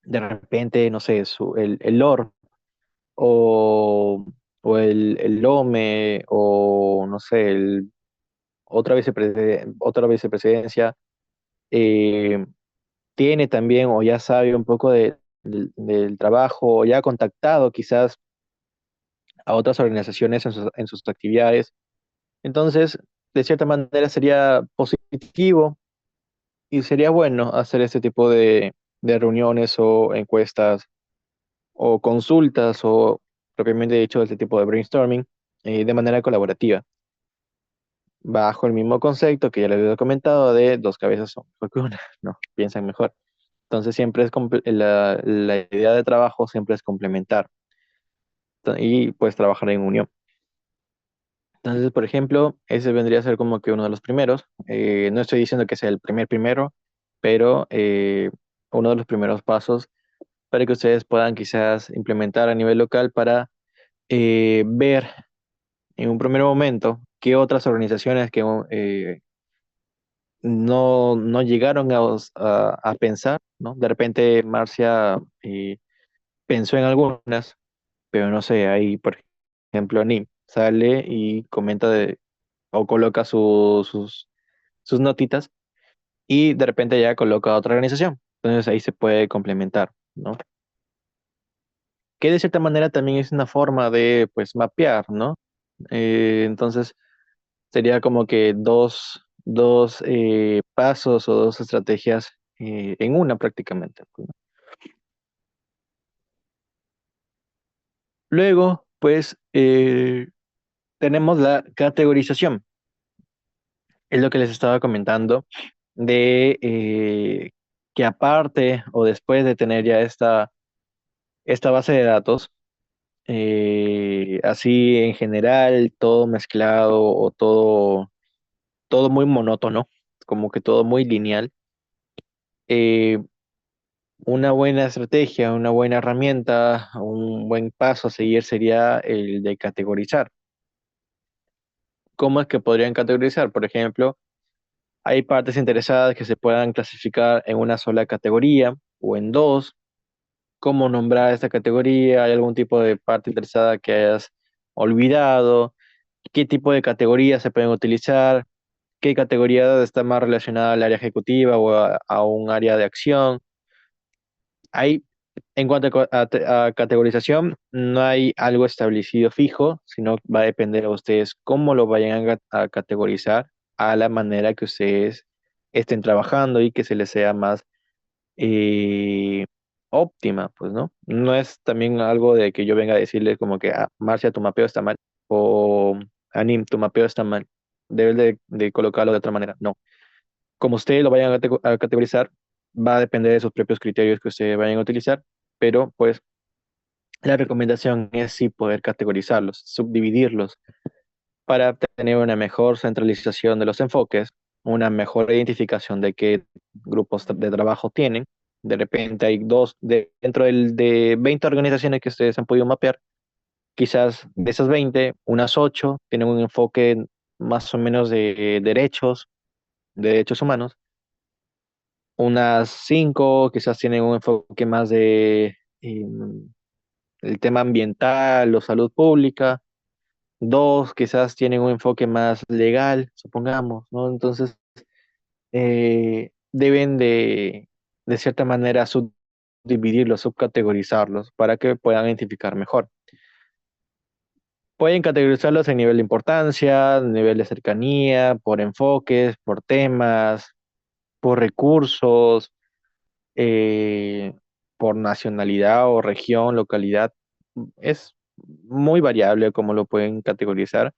de repente, no sé, el LOR o, el LOME o, no sé, otra vicepresidencia eh, tiene también o ya sabe un poco del trabajo o ya ha contactado quizás a otras organizaciones en sus actividades. Entonces, de cierta manera sería positivo y sería bueno hacer este tipo de reuniones o encuestas o consultas o propiamente dicho este tipo de brainstorming de manera colaborativa, bajo el mismo concepto que ya les había comentado de dos cabezas son mejor que una, no, piensan mejor. Entonces siempre es la idea de trabajo siempre es complementar y pues trabajar en unión. Entonces, por ejemplo, ese vendría a ser como que uno de los primeros. No estoy diciendo que sea el primero, pero uno de los primeros pasos para que ustedes puedan quizás implementar a nivel local para ver en un primer momento qué otras organizaciones que no llegaron a pensar, ¿no? De repente Marcia pensó en algunas, pero no sé, ahí, por ejemplo, Nim sale y comenta o coloca sus notitas y de repente ya coloca otra organización. Entonces ahí se puede complementar, ¿no? Que de cierta manera también es una forma de, pues, mapear, ¿no? Entonces sería como que dos pasos o dos estrategias en una prácticamente, ¿no? Luego, pues, tenemos la categorización. Es lo que les estaba comentando de que aparte o después de tener ya esta base de datos, así en general, todo mezclado o todo muy monótono, como que todo muy lineal, eh, una buena estrategia, una buena herramienta, un buen paso a seguir sería el de categorizar. ¿Cómo es que podrían categorizar? Por ejemplo, hay partes interesadas que se puedan clasificar en una sola categoría o en dos. ¿Cómo nombrar esta categoría? ¿Hay algún tipo de parte interesada que hayas olvidado? ¿Qué tipo de categorías se pueden utilizar? ¿Qué categoría está más relacionada al área ejecutiva o a un área de acción? Hay, en cuanto a categorización, no hay algo establecido fijo, sino va a depender de ustedes cómo lo vayan a categorizar a la manera que ustedes estén trabajando y que se les sea más eh, óptima, pues, ¿no? No es también algo de que yo venga a decirles como que, ah, Marcia, tu mapeo está mal, o Anim, tu mapeo está mal, debes de colocarlo de otra manera. No, como ustedes lo vayan a categorizar, va a depender de sus propios criterios que ustedes vayan a utilizar, pero pues la recomendación es sí poder categorizarlos, subdividirlos para tener una mejor centralización de los enfoques, una mejor identificación de qué grupos de trabajo tienen. De repente hay dentro de 20 organizaciones que ustedes han podido mapear, quizás de esas 20 unas 8 tienen un enfoque más o menos de derechos humanos, unas 5 quizás tienen un enfoque más de el tema ambiental o salud pública, dos quizás tienen un enfoque más legal, supongamos, ¿no? Entonces, deben de cierta manera, subdividirlos, subcategorizarlos para que puedan identificar mejor. Pueden categorizarlos en nivel de importancia, nivel de cercanía, por enfoques, por temas, por recursos, eh, por nacionalidad o región, localidad. Es muy variable cómo lo pueden categorizar,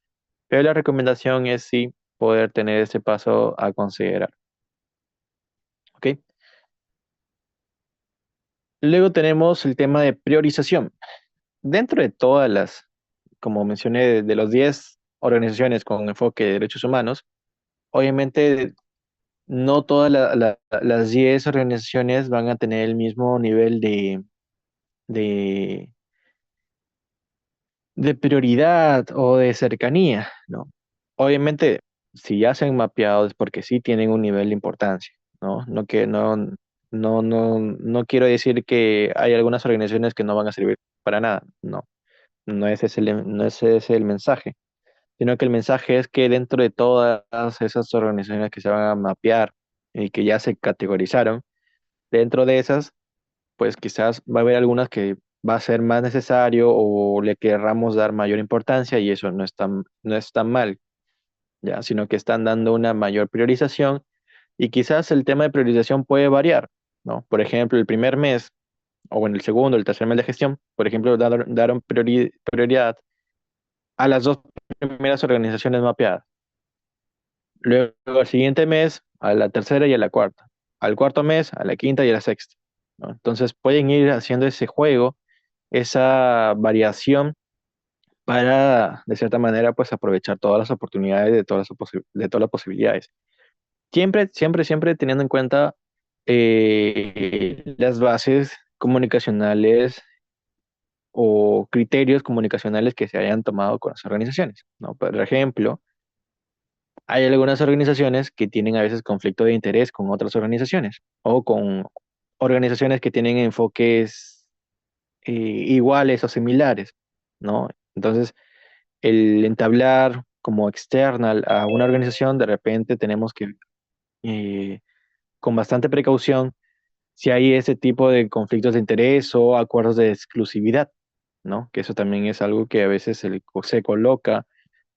pero la recomendación es sí poder tener ese paso a considerar. ¿Ok? Luego tenemos el tema de priorización. Dentro de todas como mencioné, de los 10 organizaciones con enfoque de derechos humanos, obviamente no todas las 10 organizaciones van a tener el mismo nivel de, de prioridad o de cercanía, ¿no? Obviamente, si ya se han mapeado es porque sí tienen un nivel de importancia, ¿no? No quiero decir que hay algunas organizaciones que no van a servir para nada, no. No es ese el mensaje, sino que el mensaje es que dentro de todas esas organizaciones que se van a mapear y que ya se categorizaron, dentro de esas, pues quizás va a haber algunas que va a ser más necesario o le querramos dar mayor importancia y eso no es tan mal, ya, sino que están dando una mayor priorización y quizás el tema de priorización puede variar, ¿no? Por ejemplo, el primer mes o en el segundo, el tercer mes de gestión, por ejemplo, daron prioridad a las dos primeras organizaciones mapeadas. Luego, al siguiente mes, a la tercera y a la cuarta. Al cuarto mes, a la quinta y a la sexta, ¿no? Entonces, pueden ir haciendo ese juego, esa variación para, de cierta manera, pues aprovechar todas las oportunidades de todas las posibilidades. Siempre teniendo en cuenta las bases comunicacionales o criterios comunicacionales que se hayan tomado con las organizaciones, ¿no? Por ejemplo, hay algunas organizaciones que tienen a veces conflicto de interés con otras organizaciones o con organizaciones que tienen enfoques iguales o similares, ¿no? Entonces, el entablar como external a una organización, de repente tenemos que, eh, con bastante precaución, si hay ese tipo de conflictos de interés o acuerdos de exclusividad, ¿no? Que eso también es algo que a veces se coloca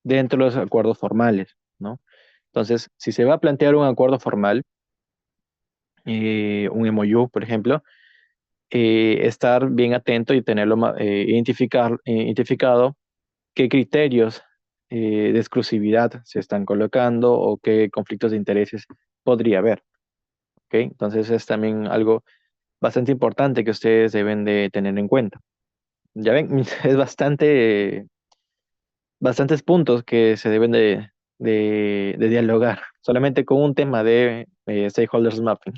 dentro de los acuerdos formales, ¿no? Entonces, si se va a plantear un acuerdo formal, un MOU, por ejemplo, estar bien atento y tenerlo identificado qué criterios de exclusividad se están colocando o qué conflictos de intereses podría haber, ¿ok? Entonces es también algo bastante importante que ustedes deben de tener en cuenta. Ya ven, es bastantes puntos que se deben de dialogar, solamente con un tema de stakeholders mapping.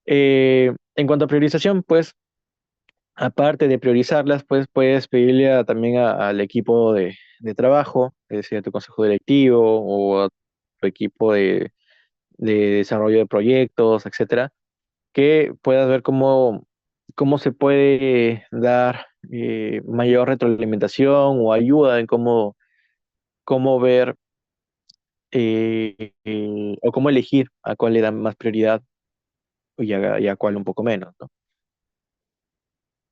En cuanto a priorización, pues Aparte de priorizarlas, pues puedes pedirle también al equipo de trabajo, es decir, a tu consejo directivo o a tu equipo de desarrollo de proyectos, etcétera, que puedas ver cómo se puede dar mayor retroalimentación o ayuda en cómo ver o cómo elegir a cuál le dan más prioridad y a cuál un poco menos, ¿no?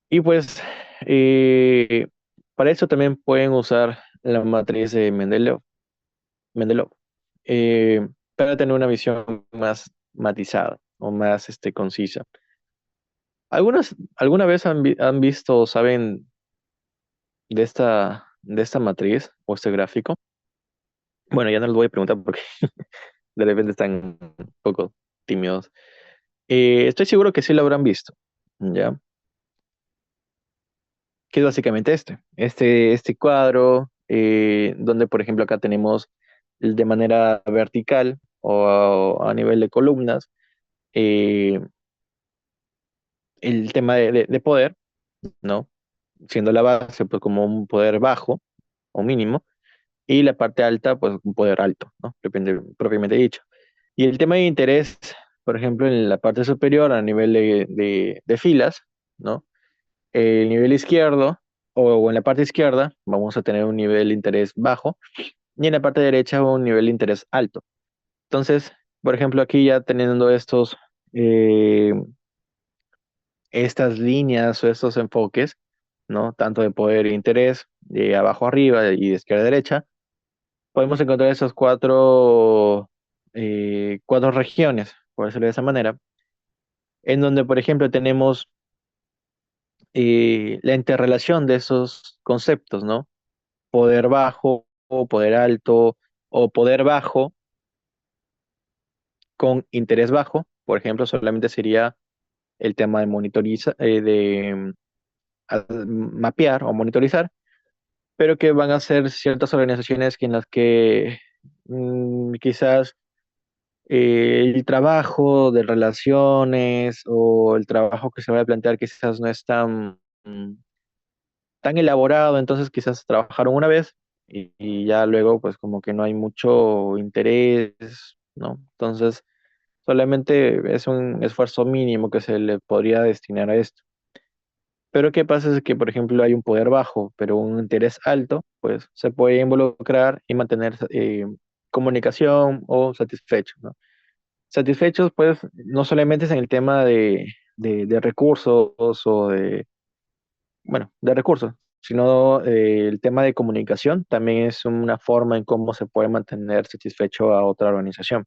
Y pues eh, para eso también pueden usar la matriz de Mendelov, para tener una visión más matizada o más concisa. ¿Alguna vez han visto o saben de esta matriz o este gráfico? Bueno, ya no les voy a preguntar porque de repente están un poco tímidos. Estoy seguro que sí lo habrán visto, ¿ya? Que es básicamente este cuadro, donde por ejemplo acá tenemos de manera vertical o a nivel de columnas, eh, el tema de poder, ¿no? Siendo la base pues como un poder bajo o mínimo, y la parte alta pues un poder alto, ¿no? Propiamente dicho. Y el tema de interés, por ejemplo, en la parte superior a nivel de filas, ¿no? El nivel izquierdo o en la parte izquierda vamos a tener un nivel de interés bajo y en la parte derecha un nivel de interés alto. Entonces, por ejemplo, aquí ya teniendo eh, estas líneas o estos enfoques, ¿no? Tanto de poder e interés, de abajo a arriba y de izquierda a derecha, podemos encontrar esas cuatro regiones, por decirlo de esa manera, en donde, por ejemplo, tenemos la interrelación de esos conceptos, ¿no? Poder bajo, o poder alto, o poder bajo con interés bajo, por ejemplo, solamente sería el tema de mapear o monitorizar, pero que van a ser ciertas organizaciones en las que quizás el trabajo de relaciones o el trabajo que se va a plantear quizás no es tan elaborado, entonces quizás trabajaron una vez y ya luego pues como que no hay mucho interés, ¿no? Entonces solamente es un esfuerzo mínimo que se le podría destinar a esto. Pero ¿qué pasa es que, por ejemplo, hay un poder bajo, pero un interés alto, pues se puede involucrar y mantener comunicación o satisfecho, ¿no? Satisfechos, pues, no solamente es en el tema de recursos o bueno, de recursos, sino el tema de comunicación también es una forma en cómo se puede mantener satisfecho a otra organización.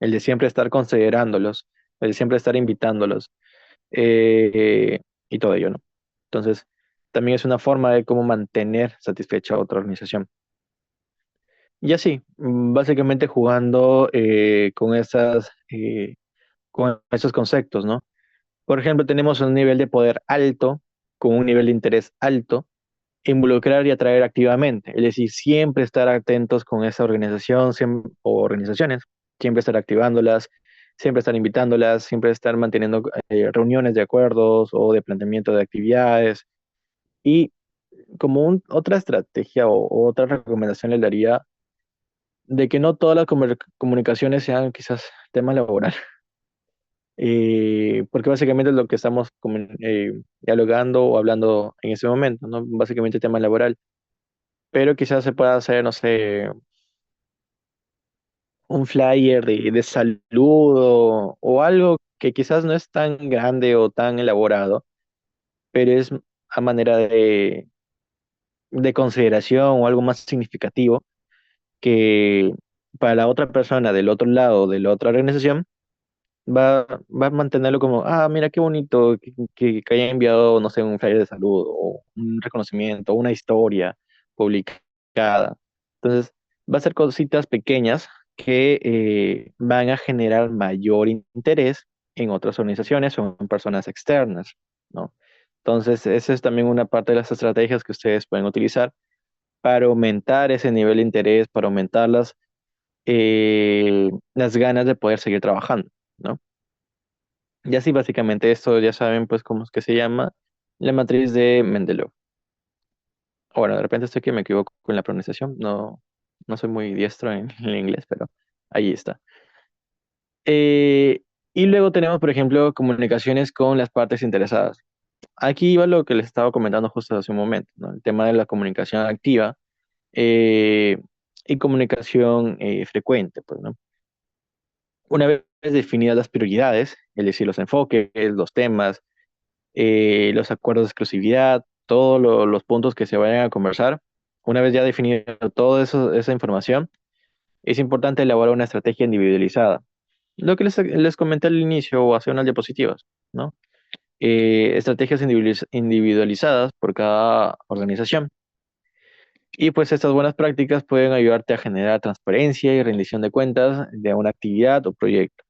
El de siempre estar considerándolos, el de siempre estar invitándolos y todo ello, ¿no? Entonces, también es una forma de cómo mantener satisfecha a otra organización. Y así, básicamente jugando con esos conceptos, ¿no? Por ejemplo, tenemos un nivel de poder alto con un nivel de interés alto, involucrar y atraer activamente, es decir, siempre estar atentos con esa organización o organizaciones, siempre estar activándolas, siempre estar invitándolas, siempre estar manteniendo reuniones de acuerdos o de planteamiento de actividades. Y como otra estrategia o otra recomendación le daría de que no todas las comunicaciones sean quizás tema laboral, porque básicamente es lo que estamos dialogando o hablando en ese momento, ¿no? Básicamente tema laboral, pero quizás se pueda hacer, no sé, un flyer de salud o algo que quizás no es tan grande o tan elaborado, pero es a manera de consideración o algo más significativo que para la otra persona del otro lado, de la otra organización, va a mantenerlo como, ah, mira qué bonito que haya enviado, no sé, un flyer de salud o un reconocimiento, una historia publicada. Entonces, va a ser cositas pequeñas que van a generar mayor interés en otras organizaciones o en personas externas, ¿no? Entonces, esa es también una parte de las estrategias que ustedes pueden utilizar para aumentar ese nivel de interés, para aumentar las ganas de poder seguir trabajando, ¿no? Y así básicamente esto ya saben pues cómo es que se llama. la matriz de Mendelov. Bueno, de repente estoy que me equivoco con la pronunciación, no, no soy muy diestro en, en inglés, pero ahí está. Eh, y luego tenemos, por ejemplo, comunicaciones con las partes interesadas. Aquí va lo que les estaba comentando justo hace un momento, ¿no? El tema de la comunicación activa eh, y comunicación frecuente, pues, ¿no? Una vez definidas las prioridades, es decir, los enfoques, los temas, los acuerdos de exclusividad, todos los puntos que se vayan a conversar, una vez ya definido toda esa información, es importante elaborar una estrategia individualizada. Lo que les comenté al inicio o hace unas diapositivas, ¿no? Estrategias individualizadas por cada organización. Y pues estas buenas prácticas pueden ayudarte a generar transparencia y rendición de cuentas de una actividad o proyecto.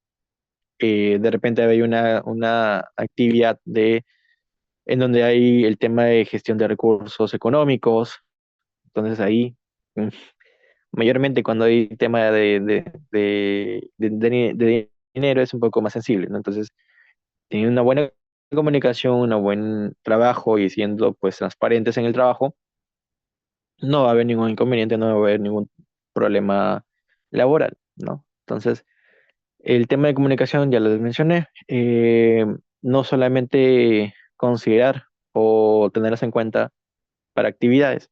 De repente hay una actividad en donde hay el tema de gestión de recursos económicos. Entonces ahí, mm, mayormente cuando hay tema de dinero es un poco más sensible, ¿no? Entonces, teniendo una buena comunicación, un buen trabajo y siendo pues transparentes en el trabajo, no va a haber ningún inconveniente, no va a haber ningún problema laboral, ¿no? Entonces, el tema de comunicación ya lo mencioné, no solamente considerar o tenerlas en cuenta para actividades,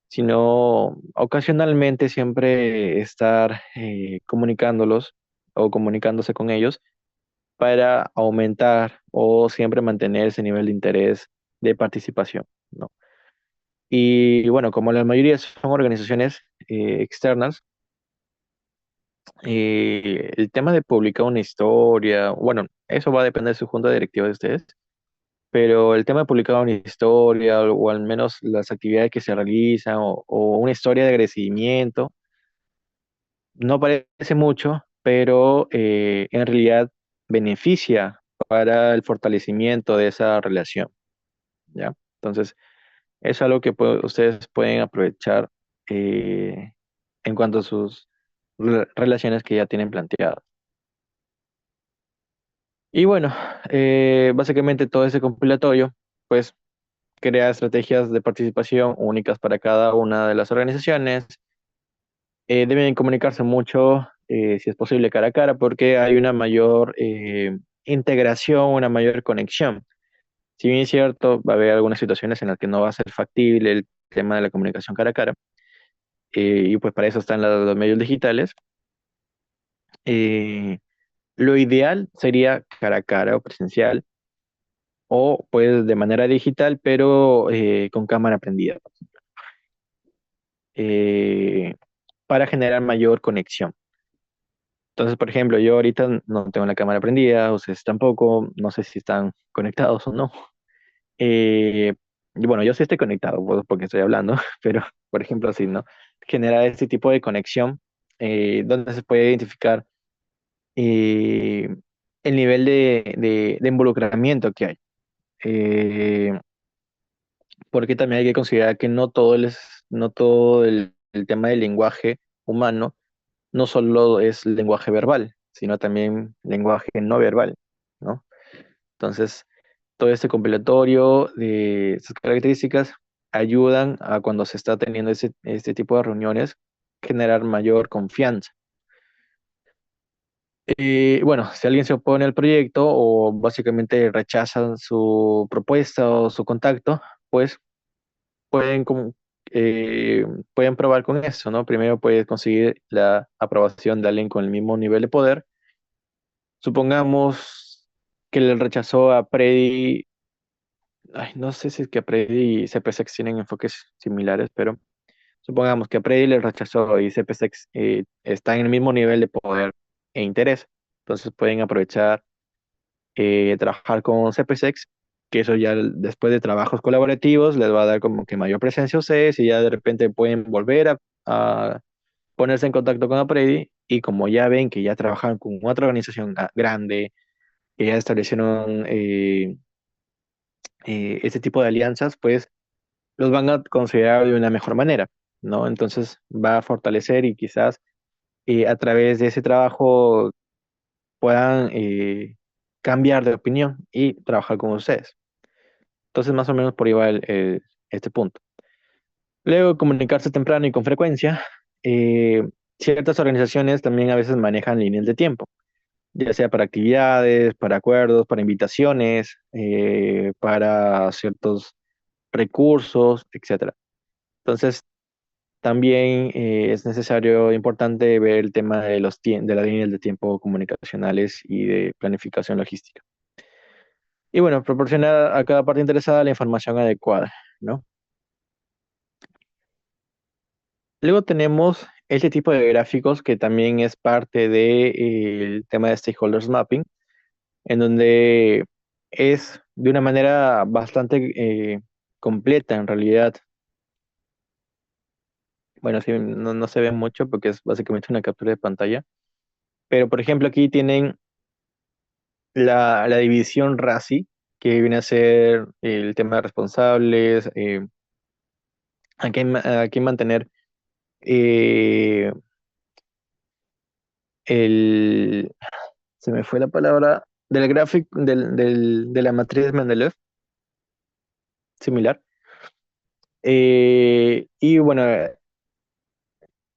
sino ocasionalmente siempre estar comunicándolos o comunicándose con ellos para aumentar o siempre mantener ese nivel de interés de participación, ¿no? Y bueno, como la mayoría son organizaciones externas, el tema de publicar una historia, bueno, eso va a depender de su junta directiva de ustedes, pero el tema de publicar una historia o al menos las actividades que se realizan o una historia de agradecimiento, no parece mucho, pero en realidad beneficia para el fortalecimiento de esa relación, ¿ya? Entonces, es algo que ustedes pueden aprovechar eh, en cuanto a sus relaciones que ya tienen planteadas. Y bueno, básicamente todo ese compilatorio, pues crea estrategias de participación únicas para cada una de las organizaciones. Deben comunicarse mucho, si es posible, cara a cara, porque hay una mayor integración, una mayor conexión. Si bien es cierto, va a haber algunas situaciones en las que no va a ser factible el tema de la comunicación cara a cara, y pues para eso están los medios digitales. eh, lo ideal sería cara a cara o presencial, o pues de manera digital, pero con cámara prendida, eh, para generar mayor conexión. Entonces, por ejemplo, yo ahorita no tengo la cámara prendida, ustedes tampoco, no sé si están conectados o no. Eh, y bueno, yo sí estoy conectado pues, porque estoy hablando, pero por ejemplo, así, ¿no? Genera este tipo de conexión donde se puede identificar eh, el nivel de involucramiento que hay. Eh, Porque también hay que considerar que no todo el tema del lenguaje humano no solo es lenguaje verbal, sino también lenguaje no verbal, ¿no? Entonces, todo este compilatorio de estas características ayudan a cuando se está teniendo este tipo de reuniones, generar mayor confianza. Bueno, si alguien se opone al proyecto o básicamente rechazan su propuesta o su contacto, pues pueden, eh, pueden probar con eso, ¿no? Primero puedes conseguir la aprobación de alguien con el mismo nivel de poder. Supongamos que le rechazó a Predi, ay, no sé si es que a Predi y CPSX tienen enfoques similares, pero supongamos que a Predi le rechazó y CPSX está en el mismo nivel de poder e interés. Entonces pueden aprovechar trabajar con CPSX, que eso ya después de trabajos colaborativos les va a dar como que mayor presencia a ustedes y ya de repente pueden volver a ponerse en contacto con Apredi y como ya ven que ya trabajan con otra organización grande, que ya establecieron este tipo de alianzas, pues los van a considerar de una mejor manera, ¿no? Entonces va a fortalecer y quizás a través de ese trabajo puedan cambiar de opinión y trabajar con ustedes. Entonces, más o menos por ahí va este punto. Luego, comunicarse temprano y con frecuencia. Eh, Ciertas organizaciones también a veces manejan líneas de tiempo, ya sea para actividades, para acuerdos, para invitaciones, para ciertos recursos, etcétera. Entonces, también es necesario, importante ver el tema de de las líneas de tiempo comunicacionales y de planificación logística. Y bueno, proporcionar a cada parte interesada la información adecuada, ¿no? Luego tenemos este tipo de gráficos que también es parte del tema de stakeholders mapping, en donde es de una manera bastante completa en realidad. Bueno, sí, no se ve mucho porque es básicamente una captura de pantalla. Pero, por ejemplo, aquí tienen la división RACI, que viene a ser el tema de responsables, a quién mantener eh, el, se me fue la palabra, del gráfico, de la matriz Mendeleev, similar. Y bueno,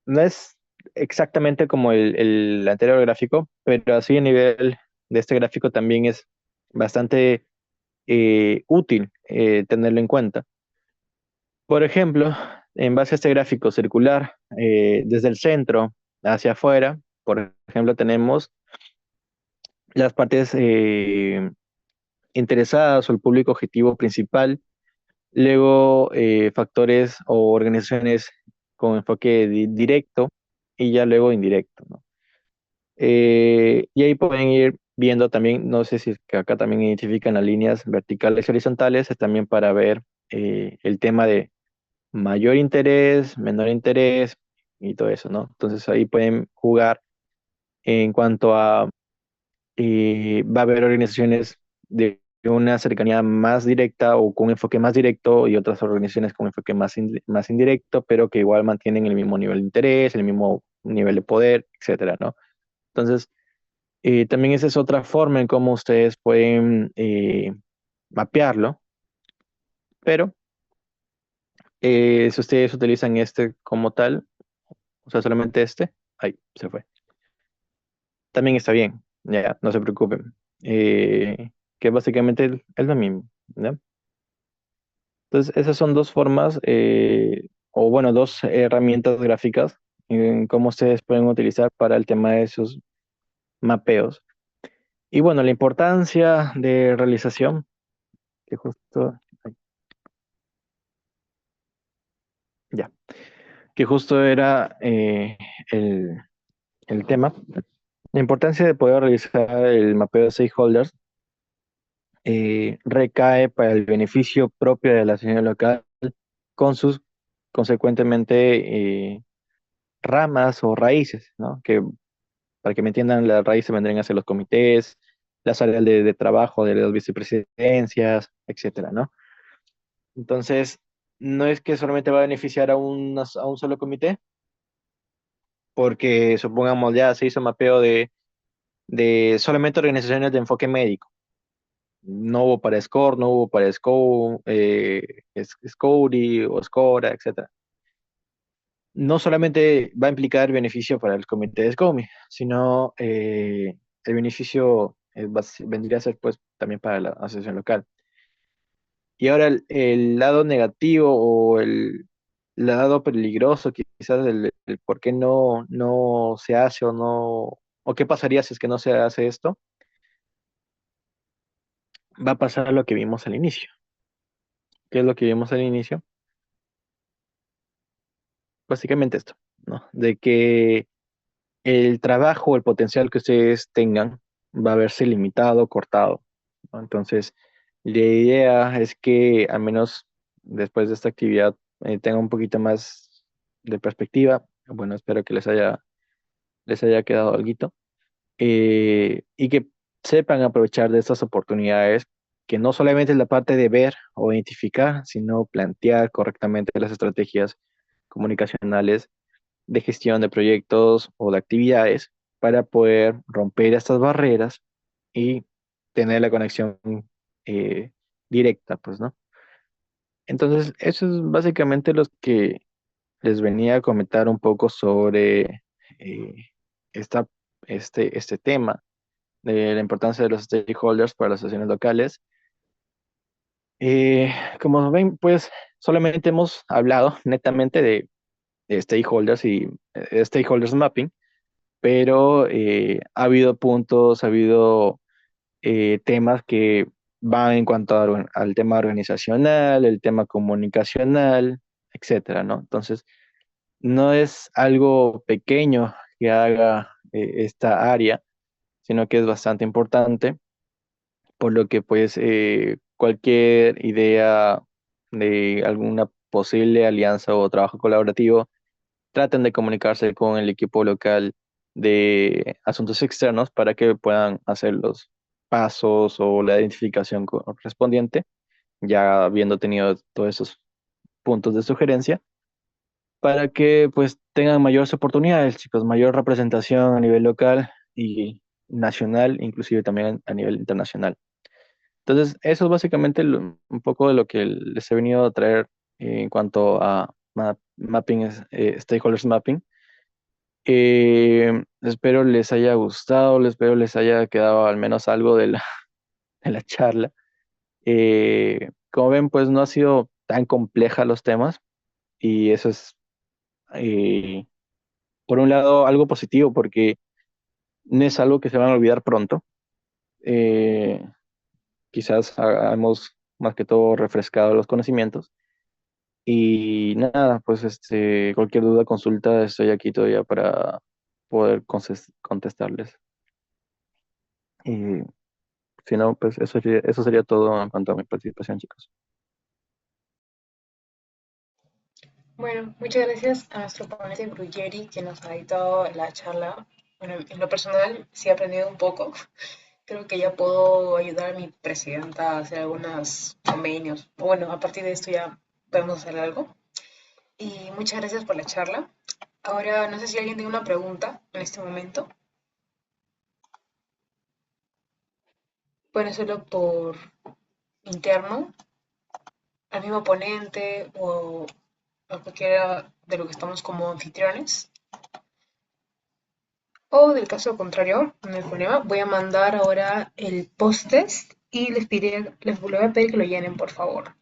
no es exactamente como el anterior gráfico, pero así a nivel de este gráfico también es bastante útil tenerlo en cuenta. Por ejemplo, en base a este gráfico circular, desde el centro hacia afuera, por ejemplo, tenemos las partes interesadas o el público objetivo principal, luego factores o organizaciones con enfoque directo y ya luego indirecto, ¿no? Y ahí pueden ir viendo también, no sé si es que acá también identifican las líneas verticales y horizontales, es también para ver el tema de mayor interés, menor interés y todo eso, ¿no? Entonces ahí pueden jugar en cuanto a, va a haber organizaciones de una cercanía más directa o con un enfoque más directo y otras organizaciones con un enfoque más indirecto, pero que igual mantienen el mismo nivel de interés, el mismo nivel de poder, etcétera, ¿no? Entonces, también esa es otra forma en cómo ustedes pueden mapearlo, pero si ustedes utilizan este como tal, o sea, solamente este, ahí se fue. También está bien, ya, no se preocupen. Que básicamente es lo mismo, ¿ya? Entonces, esas son dos formas, o bueno, dos herramientas gráficas en cómo ustedes pueden utilizar para el tema de sus mapeos. Y bueno, la importancia de realización, que justo, ay, ya, que justo era el, el tema. La importancia de poder realizar el mapeo de stakeholders recae para el beneficio propio de la señal local con sus consecuentemente ramas o raíces, ¿no? Que para que me entiendan, las raíces vendrían a ser los comités, las áreas de trabajo de las vicepresidencias, etcétera, ¿no? Entonces, no es que solamente va a beneficiar a un solo comité, porque supongamos ya se hizo mapeo de solamente organizaciones de enfoque médico. No hubo para SCORE, no hubo para SCORI o SCORA, etcétera. No solamente va a implicar beneficio para el comité de SCOMI, sino el beneficio vendría a ser pues también para la asociación local. Y ahora el lado negativo o el lado peligroso, quizás el por qué no se hace o no, o qué pasaría si es que no se hace esto, va a pasar lo que vimos al inicio. ¿Qué es lo que vimos al inicio? Básicamente esto, ¿no? De que el trabajo, el potencial que ustedes tengan va a verse limitado, cortado, ¿no? Entonces, la idea es que al menos después de esta actividad tengan un poquito más de perspectiva. Bueno, espero que les haya quedado algo. Y que sepan aprovechar de estas oportunidades, que no solamente es la parte de ver o identificar, sino plantear correctamente las estrategias comunicacionales de gestión de proyectos o de actividades para poder romper estas barreras y tener la conexión eh, directa, pues, ¿no? Entonces, eso es básicamente lo que les venía a comentar un poco sobre eh, esta, este tema de la importancia de los stakeholders para las sesiones locales. Como ven, pues solamente hemos hablado netamente de stakeholders y stakeholders mapping, pero ha habido puntos, ha habido temas que van en cuanto al tema organizacional, el tema comunicacional, etcétera, ¿no? Entonces, no es algo pequeño que haga esta área, sino que es bastante importante, por lo que pues cualquier idea de alguna posible alianza o trabajo colaborativo, traten de comunicarse con el equipo local de asuntos externos para que puedan hacer los pasos o la identificación correspondiente, ya habiendo tenido todos esos puntos de sugerencia, para que pues tengan mayores oportunidades, chicos, mayor representación a nivel local y nacional, inclusive también a nivel internacional. Entonces, eso es básicamente un poco de lo que les he venido a traer en cuanto a mapping, stakeholders mapping. Espero les haya gustado, espero les haya quedado al menos algo de de la charla. Como ven, pues no ha sido tan compleja los temas y eso es, eh, por un lado, algo positivo porque no es algo que se van a olvidar pronto. Eh, Quizás hagamos más que todo refrescado los conocimientos. Y nada, pues cualquier duda, consulta, estoy aquí todavía para poder contestarles. Y si no, pues eso sería todo en cuanto a mi participación, chicos. Bueno, muchas gracias a nuestro ponente Bruggeri que nos ha dictado la charla. Bueno, en lo personal sí he aprendido un poco. Creo que ya puedo ayudar a mi presidenta a hacer algunos convenios. Bueno, a partir de esto ya podemos hacer algo. Y muchas gracias por la charla. Ahora, no sé si alguien tiene una pregunta en este momento. Bueno, solo por interno, al mismo ponente o a cualquiera de lo que estamos como anfitriones. O del caso contrario, no hay problema, voy a mandar ahora el post-test y les voy a pedir que lo llenen, por favor.